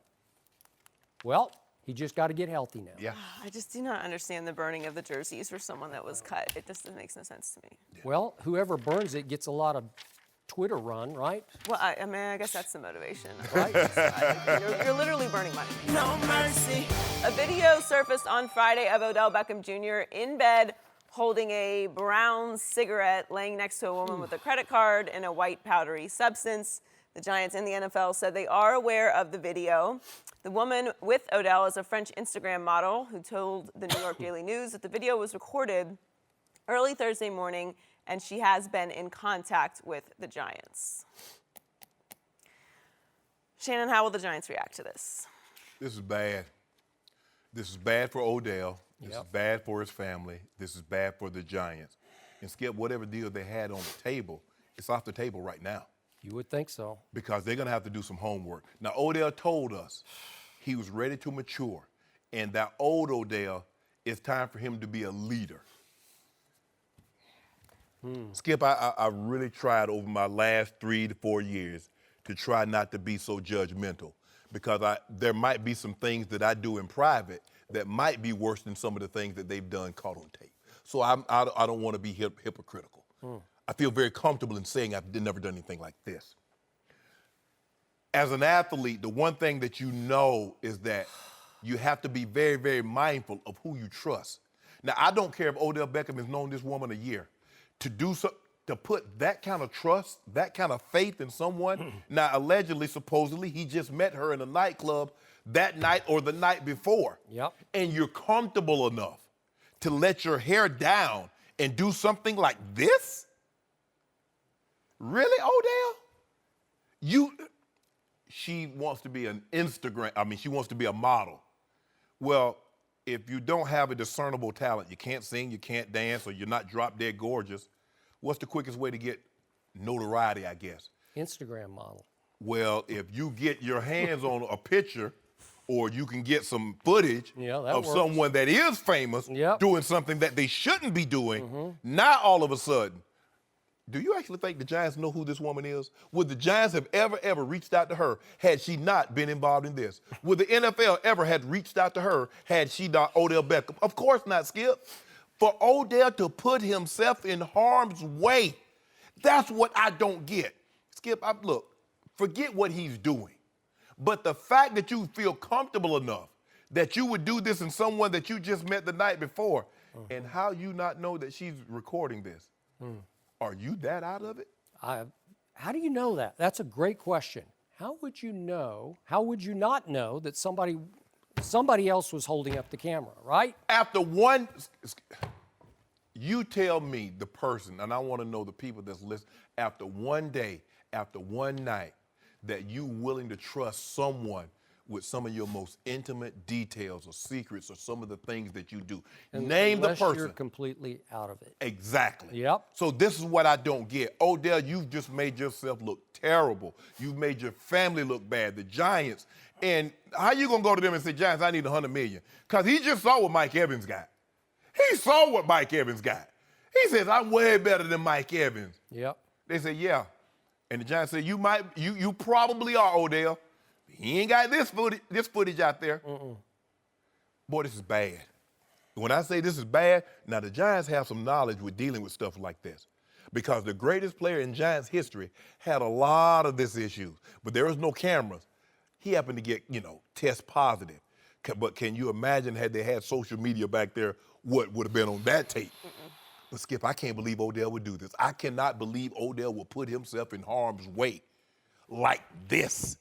Well, he just got to get healthy now. Yeah. I just do not understand the burning of the jerseys for someone that was cut. It just makes no sense to me. Well, whoever burns it gets a lot of Twitter run, right? Well, I mean, I guess that's the motivation, right? You're literally burning money. No mercy. A video surfaced on Friday of Odell Beckham Jr. in bed holding a brown cigarette laying next to a woman with a credit card and a white powdery substance. The Giants and the NFL said they are aware of the video. The woman with Odell is a French Instagram model who told the New York Daily News that the video was recorded early Thursday morning and she has been in contact with the Giants. Shannon, how will the Giants react to this? This is bad. This is bad for Odell. This is bad for his family. This is bad for the Giants. And Skip, whatever deal they had on the table, it's off the table right now You would think so. because they're going to have to do some homework. Now, Odell told us he was ready to mature, and that old Odell, it's time for him to be a leader. Skip, I really tried over my last 3 to 4 years to try not to be so judgmental because there might be some things that I do in private that might be worse than some of the things that they've done caught on tape. So I don't want to be hypocritical. I feel very comfortable in saying I've never done anything like this. As an athlete, the one thing that you know is that you have to be very, very mindful of who you trust Now, I don't care if Odell Beckham has known this woman a year. To do so, to put that kind of trust, that kind of faith in someone. Now, allegedly, supposedly, he just met her in a nightclub that night or the night before. Yep. And you're comfortable enough to let your hair down and do something like this? Really, Odell? She wants to be she wants to be a model. Well, if you don't have a discernible talent, you can't sing, you can't dance, or you're not drop dead gorgeous, what's the quickest way to get notoriety, I guess? Instagram model. Well, if you get your hands on a picture, or you can get some footage of someone that is famous doing something that they shouldn't be doing, now all of a sudden, do you actually think the Giants know who this woman is? Would the Giants have ever reached out to her had she not been involved in this? Would the NFL ever have reached out to her had she not Odell Beckham? Of course not, Skip. For Odell to put himself in harm's way, that's what I don't get. Skip, look, forget what he's doing. But the fact that you feel comfortable enough that you would do this in someone that you just met the night before, and how you not know that she's recording this? Are you that out of it? How do you know that? That's a great question. How would you know? How would you not know that somebody else was holding up the camera, right? After one, you tell me the person, and I want to know the people that's listening, after one day, after one night, that you willing to trust someone with some of your most intimate details or secrets or some of the things that you do. Name the person. You're completely out of it. Exactly. Yep. So this is what I don't get. Odell, you've just made yourself look terrible. You've made your family look bad, the Giants. And how you going to go to them and say, Giants, I need $100 million? Because he just saw what Mike Evans got. He saw what Mike Evans got. He says, I'm way better than Mike Evans. Yep. They say, yeah. And the Giants say, you probably are, Odell. He ain't got this footage out there. Boy, this is bad. When I say this is bad, now the Giants have some knowledge with dealing with stuff like this. Because the greatest player in Giants history had a lot of this issue, but there was no cameras. He happened to get, test positive. But can you imagine had they had social media back there, what would have been on that tape? But Skip, I can't believe Odell would do this. I cannot believe Odell would put himself in harm's way like this.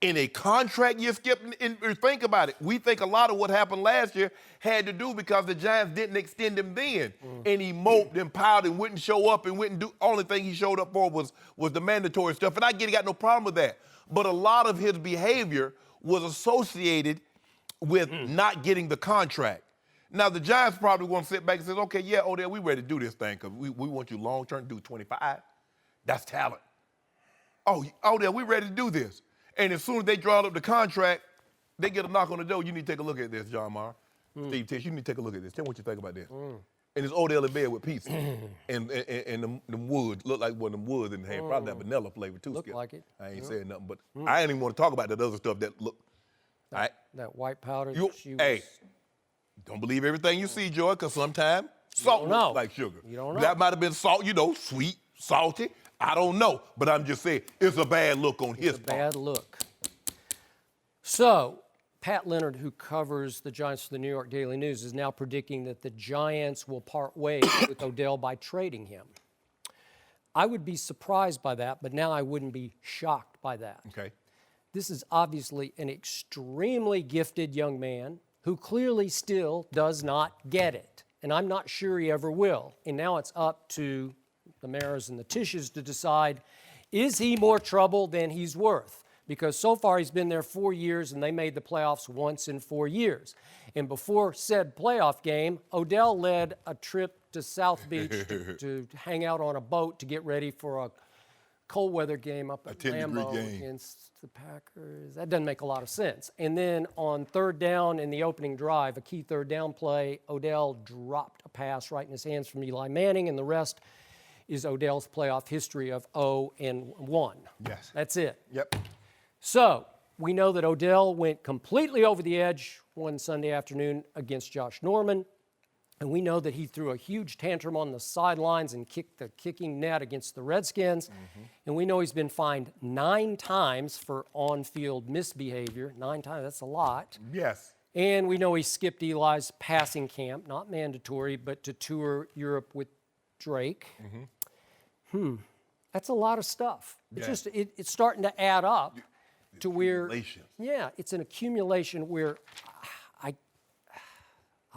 In a contract year, Skip, and think about it. We think a lot of what happened last year had to do because the Giants didn't extend him then. And he moped and pouted and wouldn't show up and wouldn't do. Only thing he showed up for was the mandatory stuff. And I get he got no problem with that. But a lot of his behavior was associated with not getting the contract. Now, the Giants probably want to sit back and say, okay, yeah, Odell, we ready to do this thing because we want you long-term to do 25. That's talent. Oh, Odell, we ready to do this. And as soon as they draw up the contract, they get a knock on the door. You need to take a look at this, John Maher. Steve Tisch, you need to take a look at this. Tell me what you think about this. And it's Odell in bed with pizza. and them woods, look like one of them woods in the hand. Probably that vanilla flavor too, Look Skip. like it. I ain't saying nothing, but I ain't even want to talk about that other stuff that look. That white powder. Hey, don't believe everything you see, Joy, because sometimes salt looks like sugar. You don't know. That might have been salt, sweet, salty. I don't know, but I'm just saying it's a bad look on his part. Bad look. So, Pat Leonard, who covers the Giants for the New York Daily News, is now predicting that the Giants will part ways with Odell by trading him. I would be surprised by that, but now I wouldn't be shocked by that. Okay. This is obviously an extremely gifted young man who clearly still does not get it. And I'm not sure he ever will. And now it's up to the Maras and the Tisches to decide, is he more trouble than he's worth? Because so far he's been there 4 years and they made the playoffs once in 4 years. And before said playoff game, Odell led a trip to South Beach to hang out on a boat to get ready for a cold weather game up at Lambeau against the Packers. That doesn't make a lot of sense. And then on third down in the opening drive, a key third down play, Odell dropped a pass right in his hands from Eli Manning, and the rest is Odell's playoff history of 0-1. Yes. That's it. Yep. So we know that Odell went completely over the edge one Sunday afternoon against Josh Norman. And we know that he threw a huge tantrum on the sidelines and kicked the kicking net against the Redskins. And we know he's been fined 9 times for on-field misbehavior. 9 times, that's a lot. Yes. And we know he skipped Eli's passing camp, not mandatory, but to tour Europe with Drake. That's a lot of stuff. It's Yeah. it's starting to add up to where, Accumulation. yeah, it's an accumulation where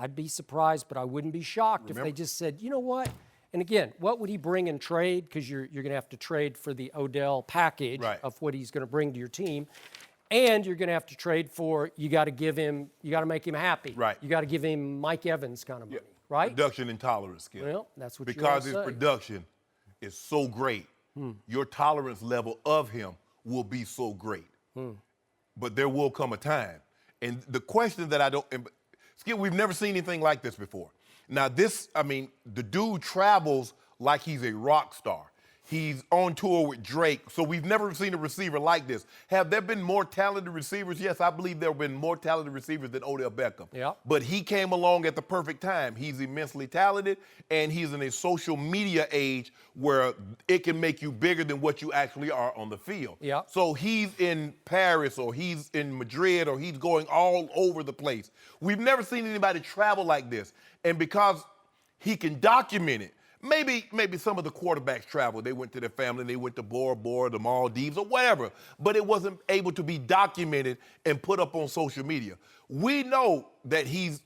I'd be surprised, but I wouldn't be shocked if they just said, you know what? And again, what would he bring in trade? Because you're going to have to trade for the Odell package of what he's going to bring to your team. And you're going to have to trade for, you got to make him happy. Right. You got to give him Mike Evans kind of money, right? Production intolerance, Skip. Well, that's what you because wanna his say. production is so great, your tolerance level of him will be so great. But there will come a time. And the question that I don't, Skip, we've never seen anything like this before. Now this, I mean, the dude travels like he's a rock star. He's on tour with Drake, so we've never seen a receiver like this. Have there been more talented receivers? Yes, I believe there have been more talented receivers than Odell Beckham. Yeah. But he came along at the perfect time. He's immensely talented, and he's in a social media age where it can make you bigger than what you actually are on the field. Yeah. So he's in Paris, or he's in Madrid, or he's going all over the place. We've never seen anybody travel like this. And because he can document it, maybe some of the quarterbacks traveled. They went to their family, they went to Bora Bora, the Maldives, or whatever. But it wasn't able to be documented and put up on social media. We know that he's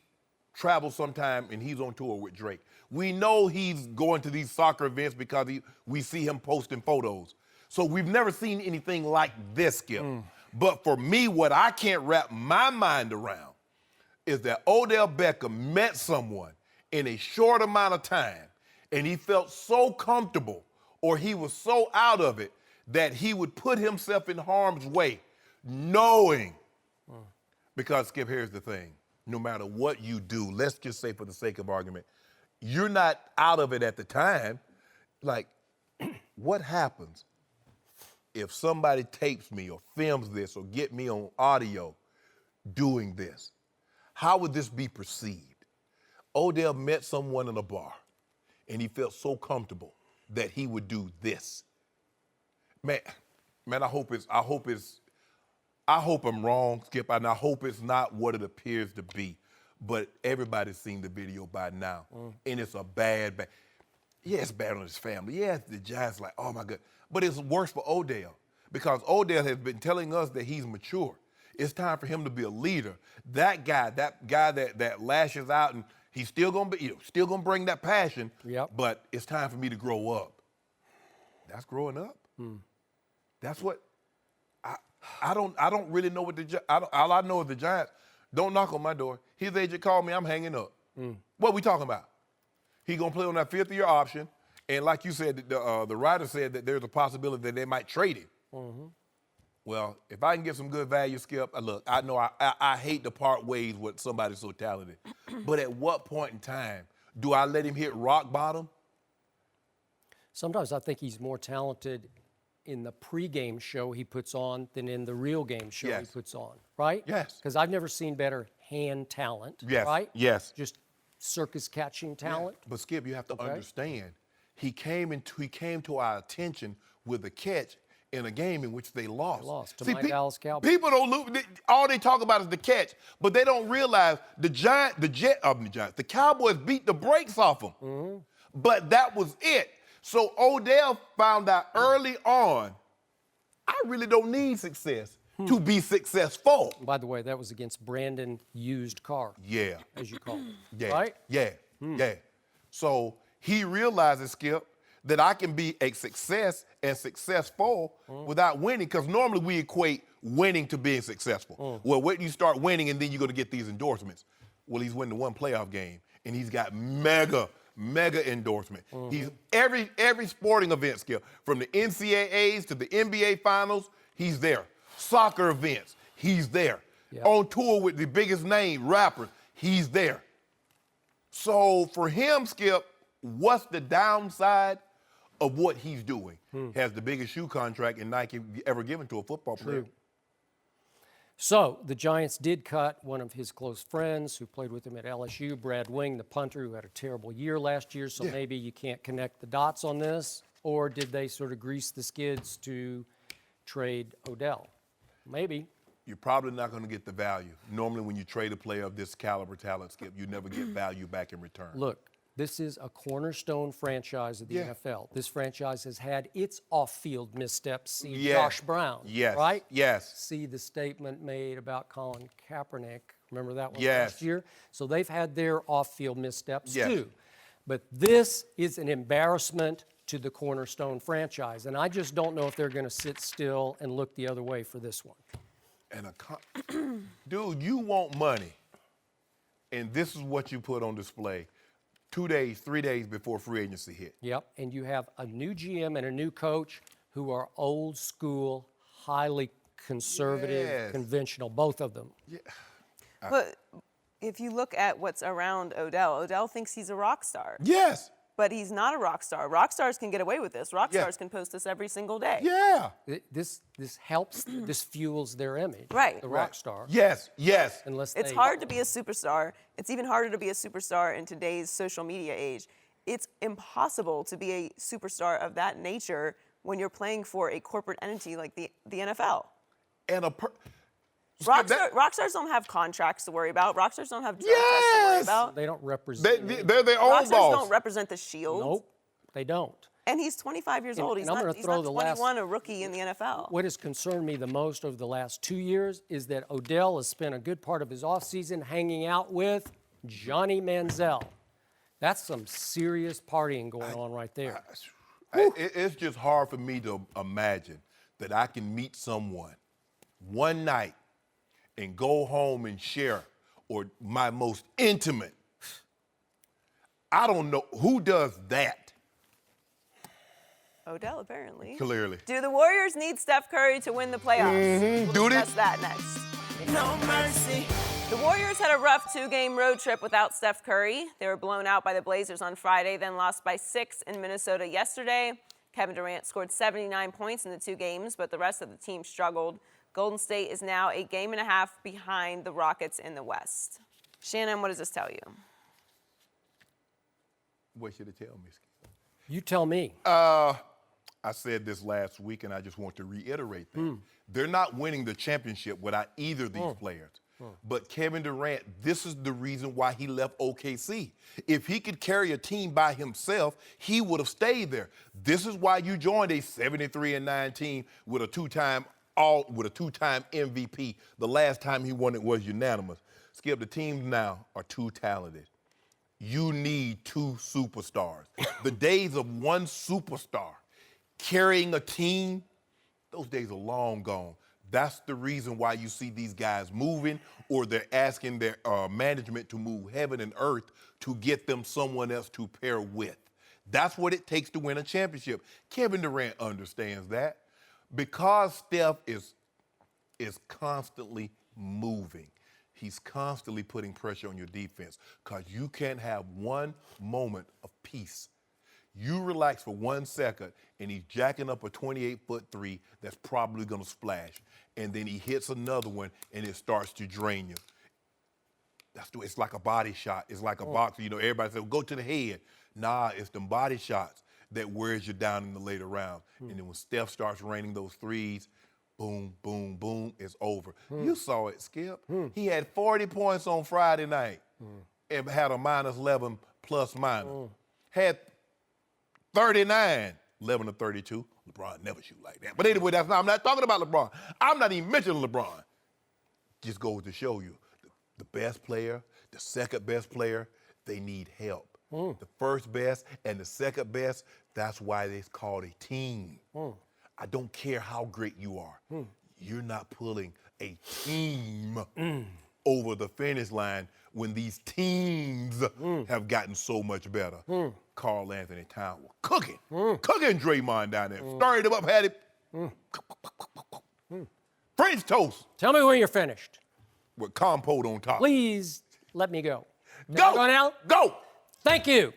traveled sometime and he's on tour with Drake. We know he's going to these soccer events because we see him posting photos. So we've never seen anything like this, Skip. But for me, what I can't wrap my mind around is that Odell Beckham met someone in a short amount of time, and he felt so comfortable, or he was so out of it, that he would put himself in harm's way, knowing. Because, Skip, here's the thing. No matter what you do, let's just say for the sake of argument, you're not out of it at the time. Like, what happens if somebody tapes me or films this or get me on audio doing this? How would this be perceived? Odell met someone in a bar, and he felt so comfortable that he would do this. Man, I hope I'm wrong, Skip, and I hope it's not what it appears to be. But everybody's seen the video by now, and it's a bad. Yeah, it's bad on his family. Yeah, the Giants like, oh my God. But it's worse for Odell, because Odell has been telling us that he's mature. It's time for him to be a leader. That guy that lashes out, and he's still gonna be, still gonna bring that passion. Yep. But it's time for me to grow up. That's growing up. That's what I don't really know what all I know is the Giants don't knock on my door. His agent called me, I'm hanging up. What we talking about? He gonna play on that fifth-year option, and like you said, the writer said that there's a possibility that they might trade him. Well, if I can get some good value, Skip, look, I know I hate to part ways with somebody so talented, but at what point in time do I let him hit rock bottom? Sometimes I think he's more talented in the pregame show he puts on than in the real game show he puts on, right? Yes. Because I've never seen better hand talent, Yes. right? Yes. Just circus catching talent. But Skip, you have to understand, he came to our attention with a catch in a game in which they lost. They lost to my Dallas Cowboys. People don't lose. All they talk about is the catch, but they don't realize the Cowboys beat the brakes off them. But that was it. So Odell found out early on, I really don't need success to be successful. By the way, that was against Brandon Used Car, Yeah. as you call him, Yeah. right? Yeah. Yeah. So he realizes, Skip, that I can be a success and successful without winning, because normally we equate winning to being successful. Well, when you start winning, and then you're going to get these endorsements. Well, he's winning one playoff game, and he's got mega endorsement. He's every sporting event, Skip, from the NCAAs to the NBA Finals, he's there. Soccer events, he's there. Yep. On tour with the biggest name rappers, he's there. So for him, Skip, what's the downside of what he's doing? Has the biggest shoe contract in Nike ever given to a football player. So the Giants did cut one of his close friends who played with him at LSU, Brad Wing, the punter, who had a terrible year last year. So maybe you can't connect the dots on this. Or did they sort of grease the skids to trade Odell? Maybe. you're probably not going to get the value. Normally, when you trade a player of this caliber talent, Skip, you never get value back in return. Look, this is a cornerstone franchise of the Yeah. NFL. This franchise has had its off-field missteps. See Yes. Josh Brown, Yes. right? Yes. See the statement made about Colin Kaepernick. Remember that one Yes. last year? So they've had their off-field missteps Yes. too. But this is an embarrassment to the cornerstone franchise, and I just don't know if they're going to sit still and look the other way for this one. And dude, you want money, and this is what you put on display 2 days, 3 days before free agency hit. Yep, and you have a new GM and a new coach who are old school, highly conservative, Yes. conventional, both of them. But if you look at what's around Odell thinks he's a rock star. Yes. But he's not a rock star. Rock stars can get away with this. Rock Yeah. stars can post this every single day. Yeah. This helps, this fuels their image, Right. the rock star. Yes. Yes. Unless It's they, hard to be a superstar. It's even harder to be a superstar in today's social media age. It's impossible to be a superstar of that nature when you're playing for a corporate entity like the NFL. And Rock stars don't have contracts to worry about. Rock stars don't have drug tests to worry Yes! about. They don't represent. they're their Rock own stars boss. don't represent the Shield. Nope, they don't. And he's 25 years old. He's and I'm not, gonna he's throw not the 21, a rookie in the NFL. What has concerned me the most over the last 2 years is that Odell has spent a good part of his offseason hanging out with Johnny Manziel. That's some serious partying going on right there. It's just hard for me to imagine that I can meet someone one night and go home and share, or my most intimate. I don't know who does that. Odell, apparently. Clearly. Do the Warriors need Steph Curry to win the playoffs? We'll Do they? discuss that next. No mercy. The Warriors had a rough 2-game road trip without Steph Curry. They were blown out by the Blazers on Friday, then lost by 6 in Minnesota yesterday. Kevin Durant scored 79 points in the 2 games, but the rest of the team struggled. Golden State is now a game and a half behind the Rockets in the West. Shannon, what does this tell you? What should it tell me? You tell me. I said this last week, and I just want to reiterate that. They're not winning the championship without either of these players. But Kevin Durant, this is the reason why he left OKC. If he could carry a team by himself, he would have stayed there. This is why you joined a 73-9 team with a two-time MVP. The last time he won it was unanimous. Skip, the teams now are too talented. You need 2 superstars. The days of one superstar carrying a team, those days are long gone. That's the reason why you see these guys moving, or they're asking their management to move heaven and earth to get them someone else to pair with. That's what it takes to win a championship. Kevin Durant understands that. Because Steph is constantly moving, he's constantly putting pressure on your defense, because you can't have one moment of peace. You relax for 1 second, and he's jacking up a 28-foot 3 that's probably going to splash. And then he hits another one, and it starts to drain you. It's like a body shot. It's like a boxer. You know, everybody says, go to the head. Nah, it's them body shots that wears you down in the later rounds. And then when Steph starts raining those threes, boom, boom, boom, it's over. You saw it, Skip. He had 40 points on Friday night and had a -11 plus minus. Had 39, 11 to 32. LeBron never shoot like that. But anyway, I'm not talking about LeBron. I'm not even mentioning LeBron. Just goes to show you, the best player, the second best player, they need help. The first best and the second best, that's why it's called a team. I don't care how great you are. You're not pulling a team over the finish line when these teams have gotten so much better. Karl Anthony Towns was cooking Draymond down there. Started him up, had it. French toast Tell me when you're finished. with compote on top. Please let me go. Go! Go now? Go! Thank you.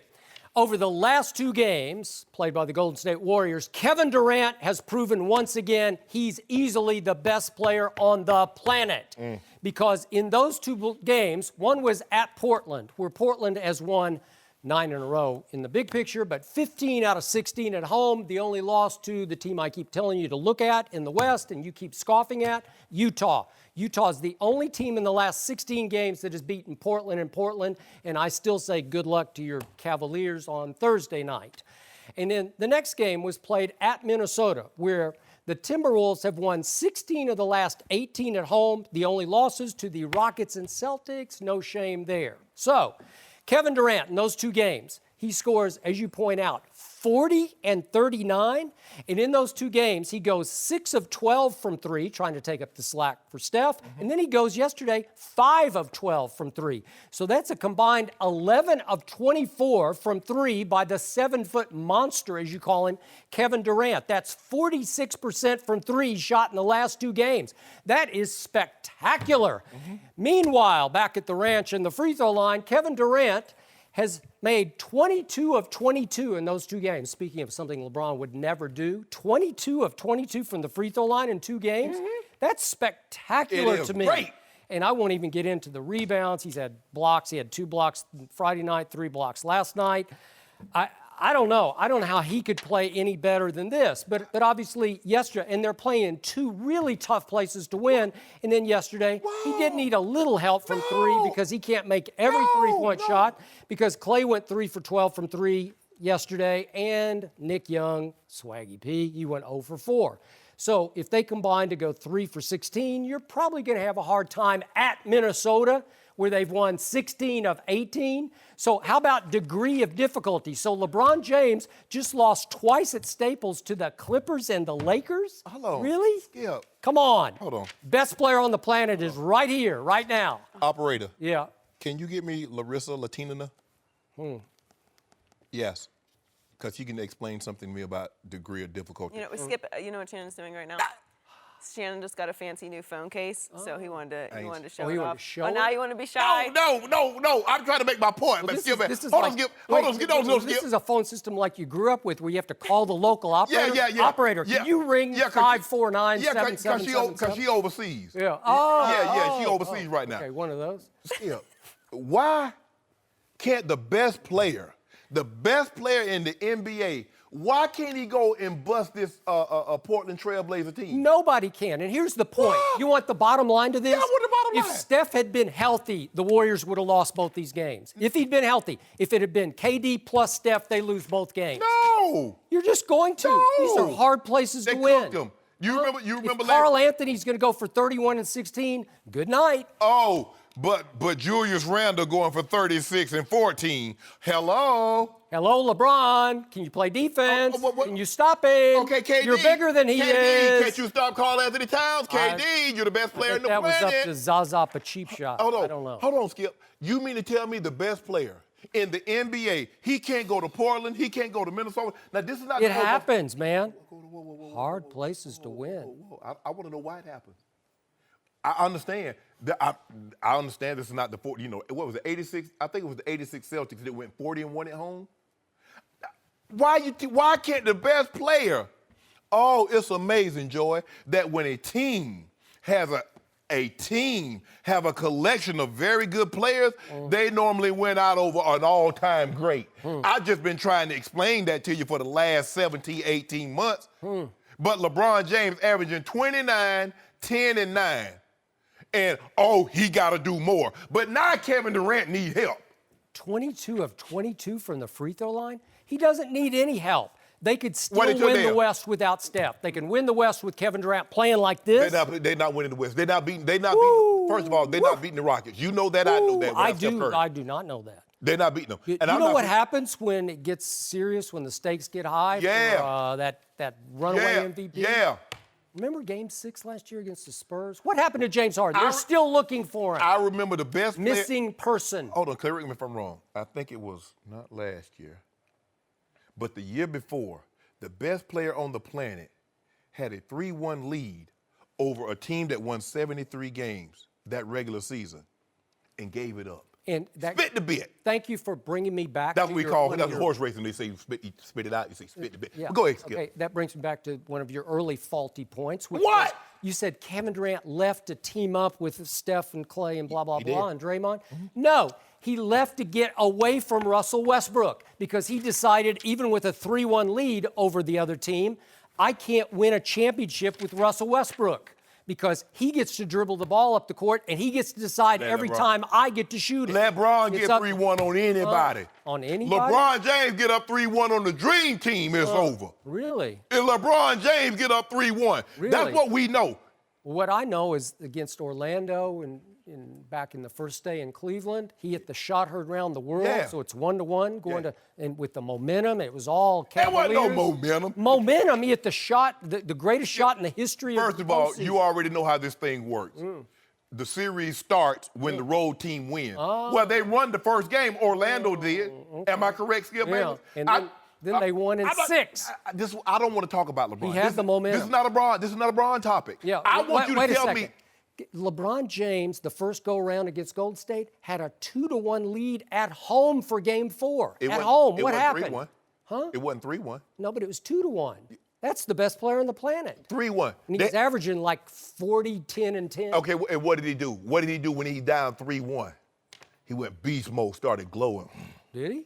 Over the last 2 games played by the Golden State Warriors, Kevin Durant has proven once again he's easily the best player on the planet. Because in those 2 games, one was at Portland, where Portland has won 9 in a row in the big picture, but 15 out of 16 at home. The only loss to the team I keep telling you to look at in the West and you keep scoffing at, Utah. Utah is the only team in the last 16 games that has beaten Portland in Portland, and I still say good luck to your Cavaliers on Thursday night. And then the next game was played at Minnesota, where the Timberwolves have won 16 of the last 18 at home. The only losses to the Rockets and Celtics, no shame there. So, Kevin Durant in those 2 games, he scores, as you point out, 40 and 39. And in those 2 games, he goes 6 of 12 from 3, trying to take up the slack for Steph. And then he goes yesterday 5 of 12 from 3. So that's a combined 11 of 24 from 3 by the 7-foot monster, as you call him, Kevin Durant. That's 46% from 3 shot in the last 2 games. That is spectacular. Meanwhile, back at the ranch in the free throw line, Kevin Durant has made 22 of 22 in those 2 games. Speaking of something LeBron would never do, 22 of 22 from the free throw line in 2 games. That's spectacular to me. Great. And I won't even get into the rebounds. He's had blocks. He had 2 blocks Friday night, 3 blocks last night. I don't know. I don't know how he could play any better than this. But obviously yesterday, and they're playing 2 really tough places to win. And then yesterday, he did need a little help from 3 because he can't make every 3-point shot because Clay went 3 for 12 from 3 yesterday. And Nick Young, Swaggy P, he went 0 for 4. So if they combine to go 3 for 16, you're probably going to have a hard time at Minnesota, where they've won 16 of 18. So how about degree of difficulty? So LeBron James just lost twice at Staples to the Clippers and the Lakers? Hold on. Really? Skip. Come on. Hold on. Best player on the planet is right here, right now. Operator. Yeah. Can you get me Larissa Latina? Yes. Because she can explain something to me about degree of difficulty. You know, Skip, you know what Shannon's doing right now? Shannon just got a fancy new phone case, so he wanted to show he it wanted off. to show Oh, it? now you want to be shy? No. I'm trying to make my point. Well, but this Skip, is hold like- on, Skip. wait, Hold on, Skip. Don't This Skip. is a phone system like you grew up with, where you have to call the local operator. Yeah. Operator, can you ring 549 because she overseas. Yeah. She overseas right now. Okay, one of those. Skip, why can't the best player in the NBA, why can't he go and bust this Portland Trailblazer team? Nobody can. And here's the point. What? You want the bottom line to this? Yeah, what the bottom line? If Steph had been healthy, the Warriors would have lost both these games. If he'd been healthy, if it had been KD plus Steph, they lose both games. No. You're just going to. No. These are hard places They to win. cooked them. You remember If Carl Anthony's going to go for 31 and 16, good night. Oh, but Julius Randle going for 36 and 14. Hello. Hello, LeBron. Can you play defense? what? Can you stop him? Okay, KD. You're bigger than he KD, is. can't you stop Carl Anthony Towns? KD, you're the best player in the that planet. was up to Zaza a cheap shot. Hold on. I don't know. Hold on, Skip. You mean to tell me the best player in the NBA, he can't go to Portland, he can't go to Minnesota? Now, this is not... It happens, man. Hard places to win. Whoa. I want to know why it happens. I understand. I understand this is not the 40, you know, what was it, 86? I think it was the 86 Celtics that went 40-1 at home. Why can't the best player? Oh, it's amazing, Joy, that when a team has have a collection of very good players, they normally win out over an all-time great. I've just been trying to explain that to you for the last 17, 18 months. But LeBron James averaging 29, 10, and 9. And, he got to do more. But now Kevin Durant needs help. 22 of 22 from the free throw line? He doesn't need any help. They could still What did you win do? the West without Steph. They can win the West with Kevin Durant playing like this. They're not winning the West. They're not beating, first of all, they're not beating the Rockets. You know that, I know that. I do not know that. They're not beating them. You And I'm know not what happens when it gets serious, when the stakes get high? Yeah. For, that runaway MVP? Yeah. Remember Game 6 last year against the Spurs? What happened to James Harden? They're still looking for him. I remember the best player. Missing person. Hold on, correct me if I'm wrong. I think it was not last year, but the year before, the best player on the planet had a 3-1 lead over a team that won 73 games that regular season and gave it up. And that, Spit the bit. Thank you for bringing me back. That's to what we your- call one it. of That's your- horse racing. They say you spit it out. You say spit the bit. Yeah. Go ahead, Skip. Okay, that brings me back to one of your early faulty points. Which What? was You said Kevin Durant left to team up with Steph and Clay and blah, blah, He blah, did. and Draymond. No, he left to get away from Russell Westbrook because he decided, even with a 3-1 lead over the other team, I can't win a championship with Russell Westbrook because he gets to dribble the ball up the court and he gets to decide every time I get to shoot it. LeBron It's get up- 3-1 on anybody. On anybody? LeBron James get up 3-1 on the Dream Team, it's over. Really? If LeBron James get up 3-1, Really? that's what we know. What I know is against Orlando and back in the first day in Cleveland, he hit the shot heard around the world, Yeah. so it's 1-1 going to, and with the momentum, it was all There Cavaliers. wasn't no momentum. Momentum, he hit the shot, the greatest shot in the history First of of the all, postseason. you already know how this thing works. The series starts when the road team wins. Well, they won the first game. Orlando did. Am I correct, Skip? Yeah, Bayless? and then they won in 6. I don't want to talk about LeBron. He had the momentum. This is not a LeBron. This is not a LeBron topic. Yeah, I want you to wait a tell second. me. LeBron James, the first go-around against Golden State, had a 2-1 lead at home for Game 4. It At wasn't- home, it what wasn't happened? 3-1. Huh? It wasn't 3-1. No, but it was 2-1. That's the best player on the planet. 3-1. And he's averaging like 40, 10, and 10. Okay, and what did he do? What did he do when he down 3-1? He went beast mode, started glowing. Did he?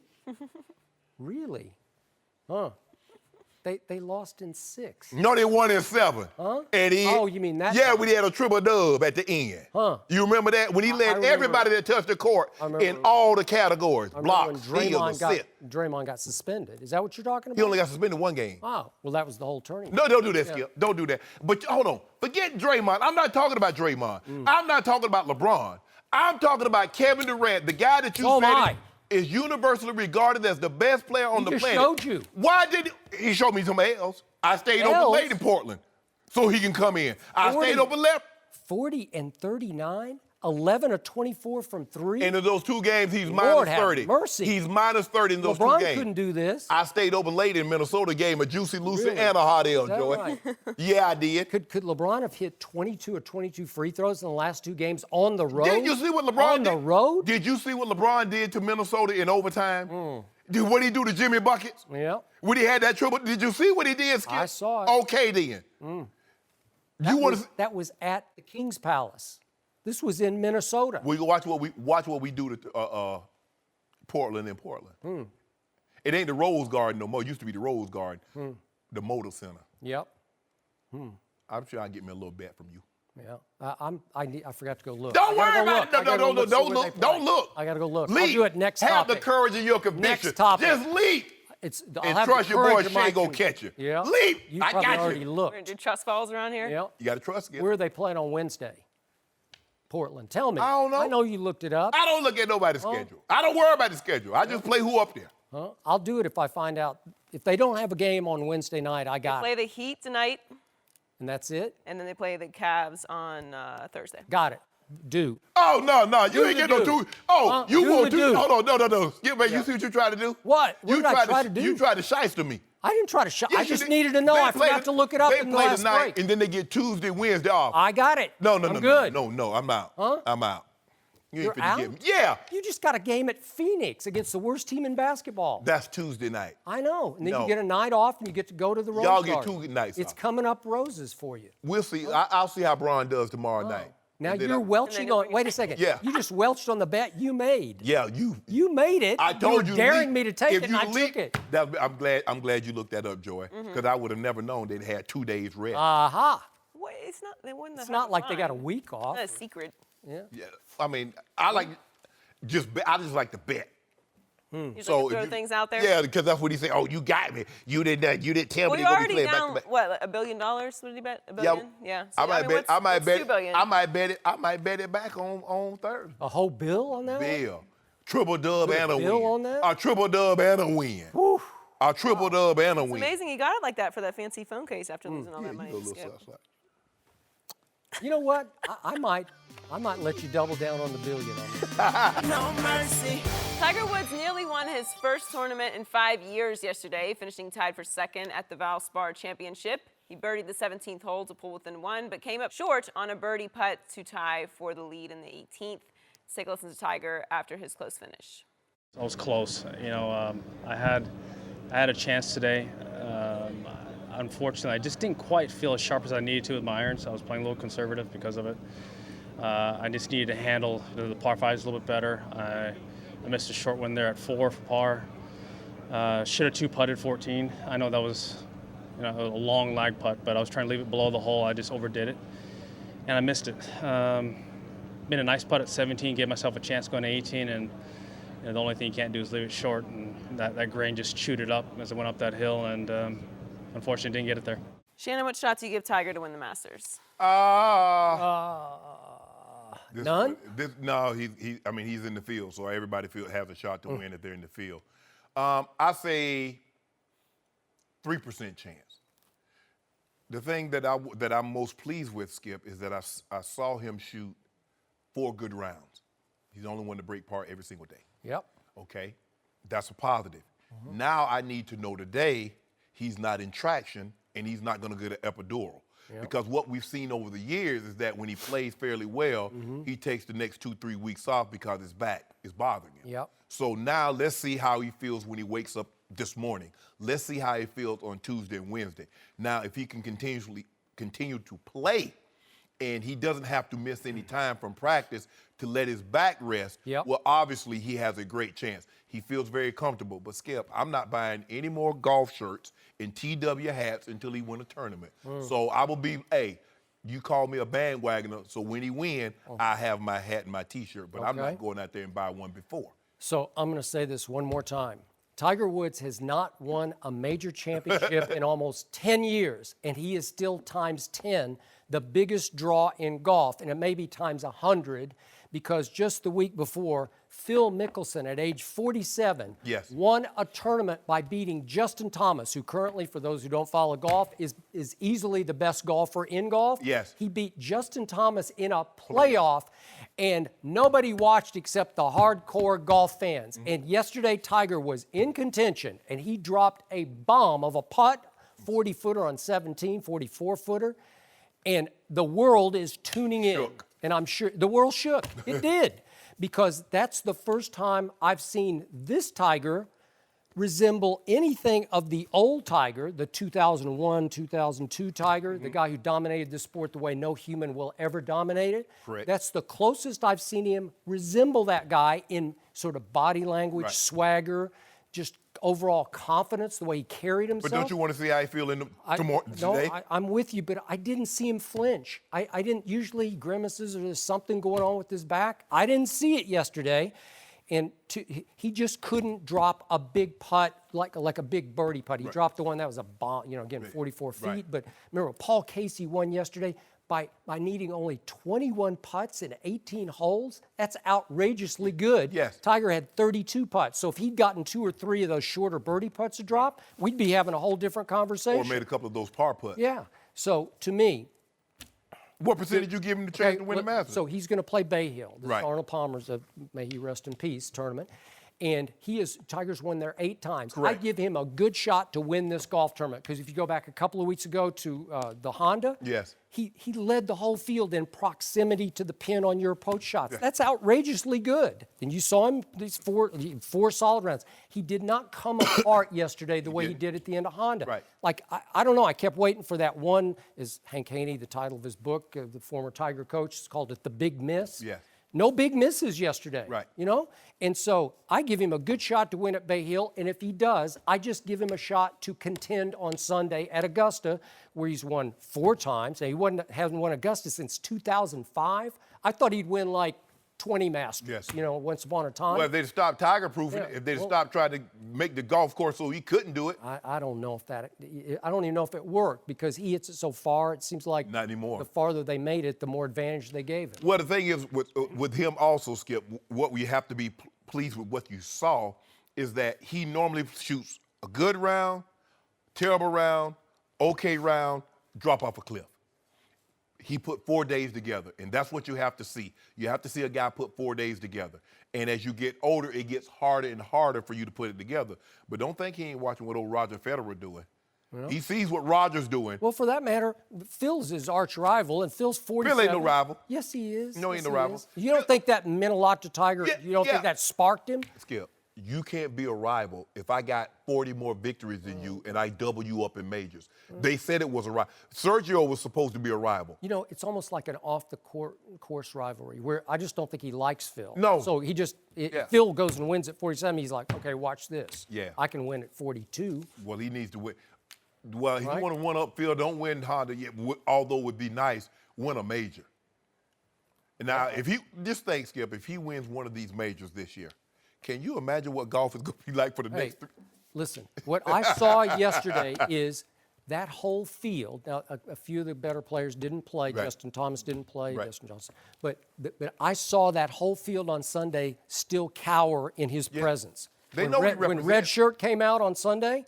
Really? Huh. They lost in 6. No, they won in 7. Huh? And he, Oh, you mean that Yeah, time. when he had a triple dub at the end. Huh. You remember that? When he led remember. everybody that touched the court I remember. in all the categories. I remember when Blocks, steals, assists. Draymond got suspended. Is that what you're talking about? He only got suspended one game. Oh, well, that was the whole tournament. No, don't do that, Skip. Don't do that. But hold on. Forget Draymond. I'm not talking about Draymond. I'm not talking about LeBron. I'm talking about Kevin Durant, the guy that you So am said I. is universally regarded as the best player on the just planet. showed you. Why did he showed me somebody else? I stayed open Else? late in Portland so he can come in. I 40. stayed open left. 40 and 39, 11 of 24 from 3. And in those 2 games, he's Lord minus have 30. mercy. He's minus 30 in those LeBron 2 games. couldn't do this. I stayed open late in Minnesota game, a juicy Lucy Really? and a hot L, Is that Joey. right? Yeah, I did. Could LeBron have hit 22 or 22 free throws in the last 2 games on the road? Didn't you see what LeBron on did? the road? Did you see what LeBron did to Minnesota in overtime? What did he do to Jimmy Buckets? Yeah. When he had that trouble, did you see what he did, Skip? I saw it. Okay, then. That was at the King's Palace. This was in Minnesota. We watch what we do to Portland in Portland. It ain't the Rose Garden no more. It used to be the Rose Garden, the Motor Center. Yep. I'm sure I can get me a little bet from you. Yeah. I forgot to go look. Don't I gotta worry go about look. it. I gotta go Don't look, see where they look. play. Don't look. I got to go look. Leap. I'll do it next Have topic. the courage of your conviction. Next topic. Just leap. I'll And have the trust your courage boy of my Shay gonna con- catch you. Yeah. Leap. You I probably got already you. looked. Do trust falls around here? Yeah. You got to trust Skip. Where are they playing on Wednesday? Portland. Tell me. I don't know. I know you looked it up. I don't look at nobody's schedule. I don't worry about the schedule. I just play who up there. Huh? I'll do it if I find out. If they don't have a game on Wednesday night, I got Play it. the Heat tonight, And that's it? and then they play the Cavs on Thursday. Got it. Do. Oh, no. Do You ain't the get no do. two. Oh, you Do want the two. do. Hold on. No. Skip, man, you see what you tried to do? What? What did I try to do? You tried to shyster me. I didn't try to shut. I Yes, you just did. needed to know. They I play forgot to look it up They in the play last tonight, break. and then they get Tuesday, Wednesday off. I got it. No. I'm good. No, I'm out. Huh? I'm out. You You're ain't finna out? get me. Yeah. You just got a game at Phoenix against the worst team in basketball. That's Tuesday night. I know. And then No. you get a night off and you get to go to the Rose Y'all get Garden. 2 nights It's off. coming up roses for you. We'll see. I'll see how Braun does tomorrow night. Now And then you're I- And then welching you'll on. bring it Wait a back. second. Yeah. You just welched on the bet you made. Yeah, you. You made it. I told you you. were daring leak. me to take If it, and you I leak, took it. I'm glad you looked that up, Joy, because I would have never known they'd had 2 days rest. Aha. What? It's not. They wouldn't. It's not like they got a week off. That's a secret. Yeah, I mean, I just like to bet. You just So like to if throw you- things out there. Yeah, because that's what he said. Oh, you got me. You didn't tell Well, me you're they're gonna be already playing back down. to back. What? $1 billion? What did he bet? $1 billion? Yeah. So, I might bet. what's, I might what's bet. $2 billion? I might bet it. I might bet it back on Thursday. A whole bill on that one? Bill, triple dub Put a and a bill win. on that? A triple dub and a win. A triple dub and a win. Amazing. He got it like that for that fancy phone case after losing all Yeah, that money. you go a to little Skip. suspect. You know what? I might let you double down on the billion on that. No mercy. Tiger Woods nearly won his first tournament in 5 years yesterday, finishing tied for second at the Valspar Championship. He birdied the 17th hole to pull within 1, but came up short on a birdie putt to tie for the lead in the 18th. Let's take a listen to Tiger after his close finish. I was close. I had a chance today. unfortunately, I just didn't quite feel as sharp as I needed to with my irons. I was playing a little conservative because of it. I just needed to handle the par fives a little bit better. I missed a short one there at 4 for par. Should have 2-putted 14. I know that was a long lag putt, but I was trying to leave it below the hole. I just overdid it, and I missed it. Made a nice putt at 17, gave myself a chance going to 18, and the only thing you can't do is leave it short, and that grain just chewed it up as it went up that hill, and unfortunately didn't get it there. Shannon, what shot do you give Tiger to win the Masters? None? No, he's in the field, so everybody has a shot to win if they're in the field. I say 3% chance. The thing that I'm most pleased with, Skip, is that I saw him shoot 4 good rounds. He's the only one to break par every single day. Yep. Okay, that's a positive. Now I need to know today he's not in traction and he's not going to get an epidural. Yep. Because what we've seen over the years is that when he plays fairly well, he takes the next 2-3 weeks off because his back is bothering him. Yep. So now let's see how he feels when he wakes up this morning. Let's see how he feels on Tuesday and Wednesday. Now, if he can continue to play and he doesn't have to miss any time from practice to let his back rest, well, obviously he has a great chance. He feels very comfortable. But, Skip, I'm not buying any more golf shirts and TW hats until he wins a tournament. So I will be, you call me a bandwagoner, so when he wins, I have my hat and my T-shirt. But I'm not going out there and buy one before. So I'm going to say this one more time. Tiger Woods has not won a major championship in almost 10 years, and he is still times 10 the biggest draw in golf, and it may be times 100 because just the week before, Phil Mickelson at age 47 won a tournament by beating Justin Thomas, who currently, for those who don't follow golf, is easily the best golfer in golf. Yes. He beat Justin Thomas in a playoff, and nobody watched except the hardcore golf fans. And yesterday, Tiger was in contention, and he dropped a bomb of a putt, 40-footer on 17, 44-footer, and the world is tuning in. And I'm sure the world shook. It did. Because that's the first time I've seen this Tiger resemble anything of the old Tiger, the 2001, 2002 Tiger, the guy who dominated the sport the way no human will ever dominate it. Correct. That's the closest I've seen him resemble that guy in sort of body language, swagger, just overall confidence, the way he carried himself. But don't you want to see how he feel tomorrow, today? No, I'm with you, but I didn't see him flinch. I didn't usually grimaces or there's something going on with his back. I didn't see it yesterday. And he just couldn't drop a big putt like a big birdie putt. He dropped the one that was a bomb, again, 44 feet. But remember, Paul Casey won yesterday by needing only 21 putts in 18 holes. That's outrageously good. Yes. Tiger had 32 putts. So if he'd gotten 2 or 3 of those shorter birdie putts to drop, we'd be having a whole different conversation. Or made a couple of those par putts. Yeah. So to me, what percentage you give him the chance to win the Masters? So he's going to play Bay Hill. This is Right. Arnold Palmer's, may he rest in peace, tournament. And Tiger's won there 8 times. Correct. I give him a good shot to win this golf tournament because if you go back a couple of weeks ago to the Honda, he led the whole field in proximity to the pin on your approach shots. That's outrageously good. And you saw him these four solid rounds. He did not come apart yesterday the way he did at the end of Honda. Right. Like, I don't know. I kept waiting for that one. Is Hank Haney, the title of his book, the former Tiger coach, has called it The Big Miss. Yeah. No big misses yesterday. Right. And so I give him a good shot to win at Bay Hill, and if he does, I just give him a shot to contend on Sunday at Augusta, where he's won 4 times. Now, he hasn't won Augusta since 2005. I thought he'd win like 20 Masters, once upon a time. Well, if they'd stopped Tiger-proofing it, if they'd stopped trying to make the golf course so he couldn't do it. I don't know if I don't even know if it worked because he hits it so far, it seems like not anymore. The farther they made it, the more advantage they gave him. Well, the thing is with him also, Skip, what we have to be pleased with what you saw is that he normally shoots a good round, terrible round, okay round, drop off a cliff. He put 4 days together, and that's what you have to see. You have to see a guy put 4 days together. And as you get older, it gets harder and harder for you to put it together. But don't think he ain't watching what old Roger Federer doing. He sees what Roger's doing. Well, for that matter, Phil's his arch rival, and Phil's 47. Phil ain't no rival. Yes, he is. No, he yes, ain't no rival. Is. You don't think that meant a lot to Tiger? Yeah, you don't think that sparked him? Skip, you can't be a rival if I got 40 more victories than you and I double you up in majors. They said it was a rival. Sergio was supposed to be a rival. You know, it's almost like an off-the-course rivalry where I just don't think he likes Phil. No. So Phil goes and wins at 47. He's like, okay, watch this. Yeah. I can win at 42. Well, he needs to win. Well, if Right. you want to one-up Phil, don't win Honda yet, although it would be nice, win a major. And now, if he, just think, Skip, if he wins one of these majors this year, can you imagine what golf is going to be like for the next three? Listen, what I saw yesterday is that whole field. Now, a few of the better players didn't play. Right. Justin Thomas didn't play. Right. Justin Johnson. But I saw that whole field on Sunday still cower in his presence. They know what he when represents. Red Shirt came out on Sunday,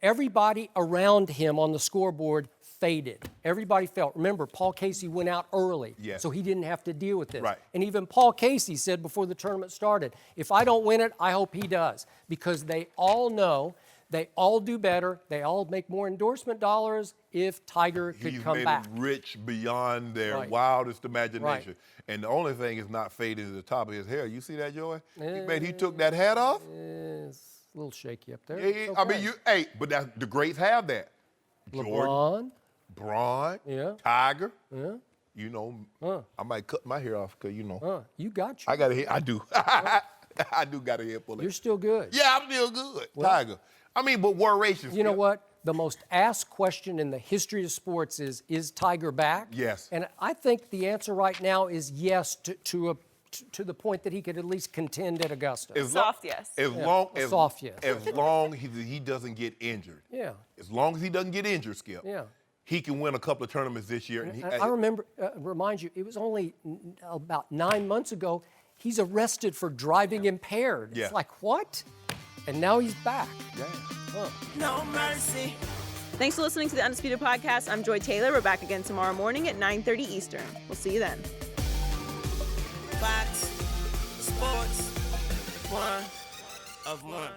everybody around him on the scoreboard faded. Everybody felt. Remember, Paul Casey went out early, Yes. so he didn't have to deal with this. Right. And even Paul Casey said before the tournament started, if I don't win it, I hope he does. Because they all know, they all do better, they all make more endorsement dollars if Tiger could He's come made back. them rich beyond their Right. wildest imagination. Right. And the only thing is not fading to the top of his hair. You see that, Joey? He took that hat off. It's a little shaky up there. Yeah, It's I mean, okay. but the greats have that. Jordan, LeBron. Braun, Yeah. Tiger. Yeah. You know, I might cut my hair off because, you know, You got you. I got a hair. I do. I do got a hair full of You're still good. Yeah, I'm still good. Tiger. I mean, but war races. You know what? The most asked question in the history of sports is Tiger back? Yes. And I think the answer right now is yes to the point that he could at least contend at Augusta. Soft yes. As long a as soft yes. As long as he doesn't get injured. Yeah. As long as he doesn't get injured, Skip. Yeah. He can win a couple of tournaments this year. And I remember, remind you, it was only about 9 months ago, he's arrested for driving impaired. Yeah. It's like, what? And now he's back. Yeah. No mercy. Thanks for listening to the Undisputed Podcast. I'm Joy Taylor. We're back again tomorrow morning at 9:30 Eastern. We'll see you then. Fox Sports 1 of 1.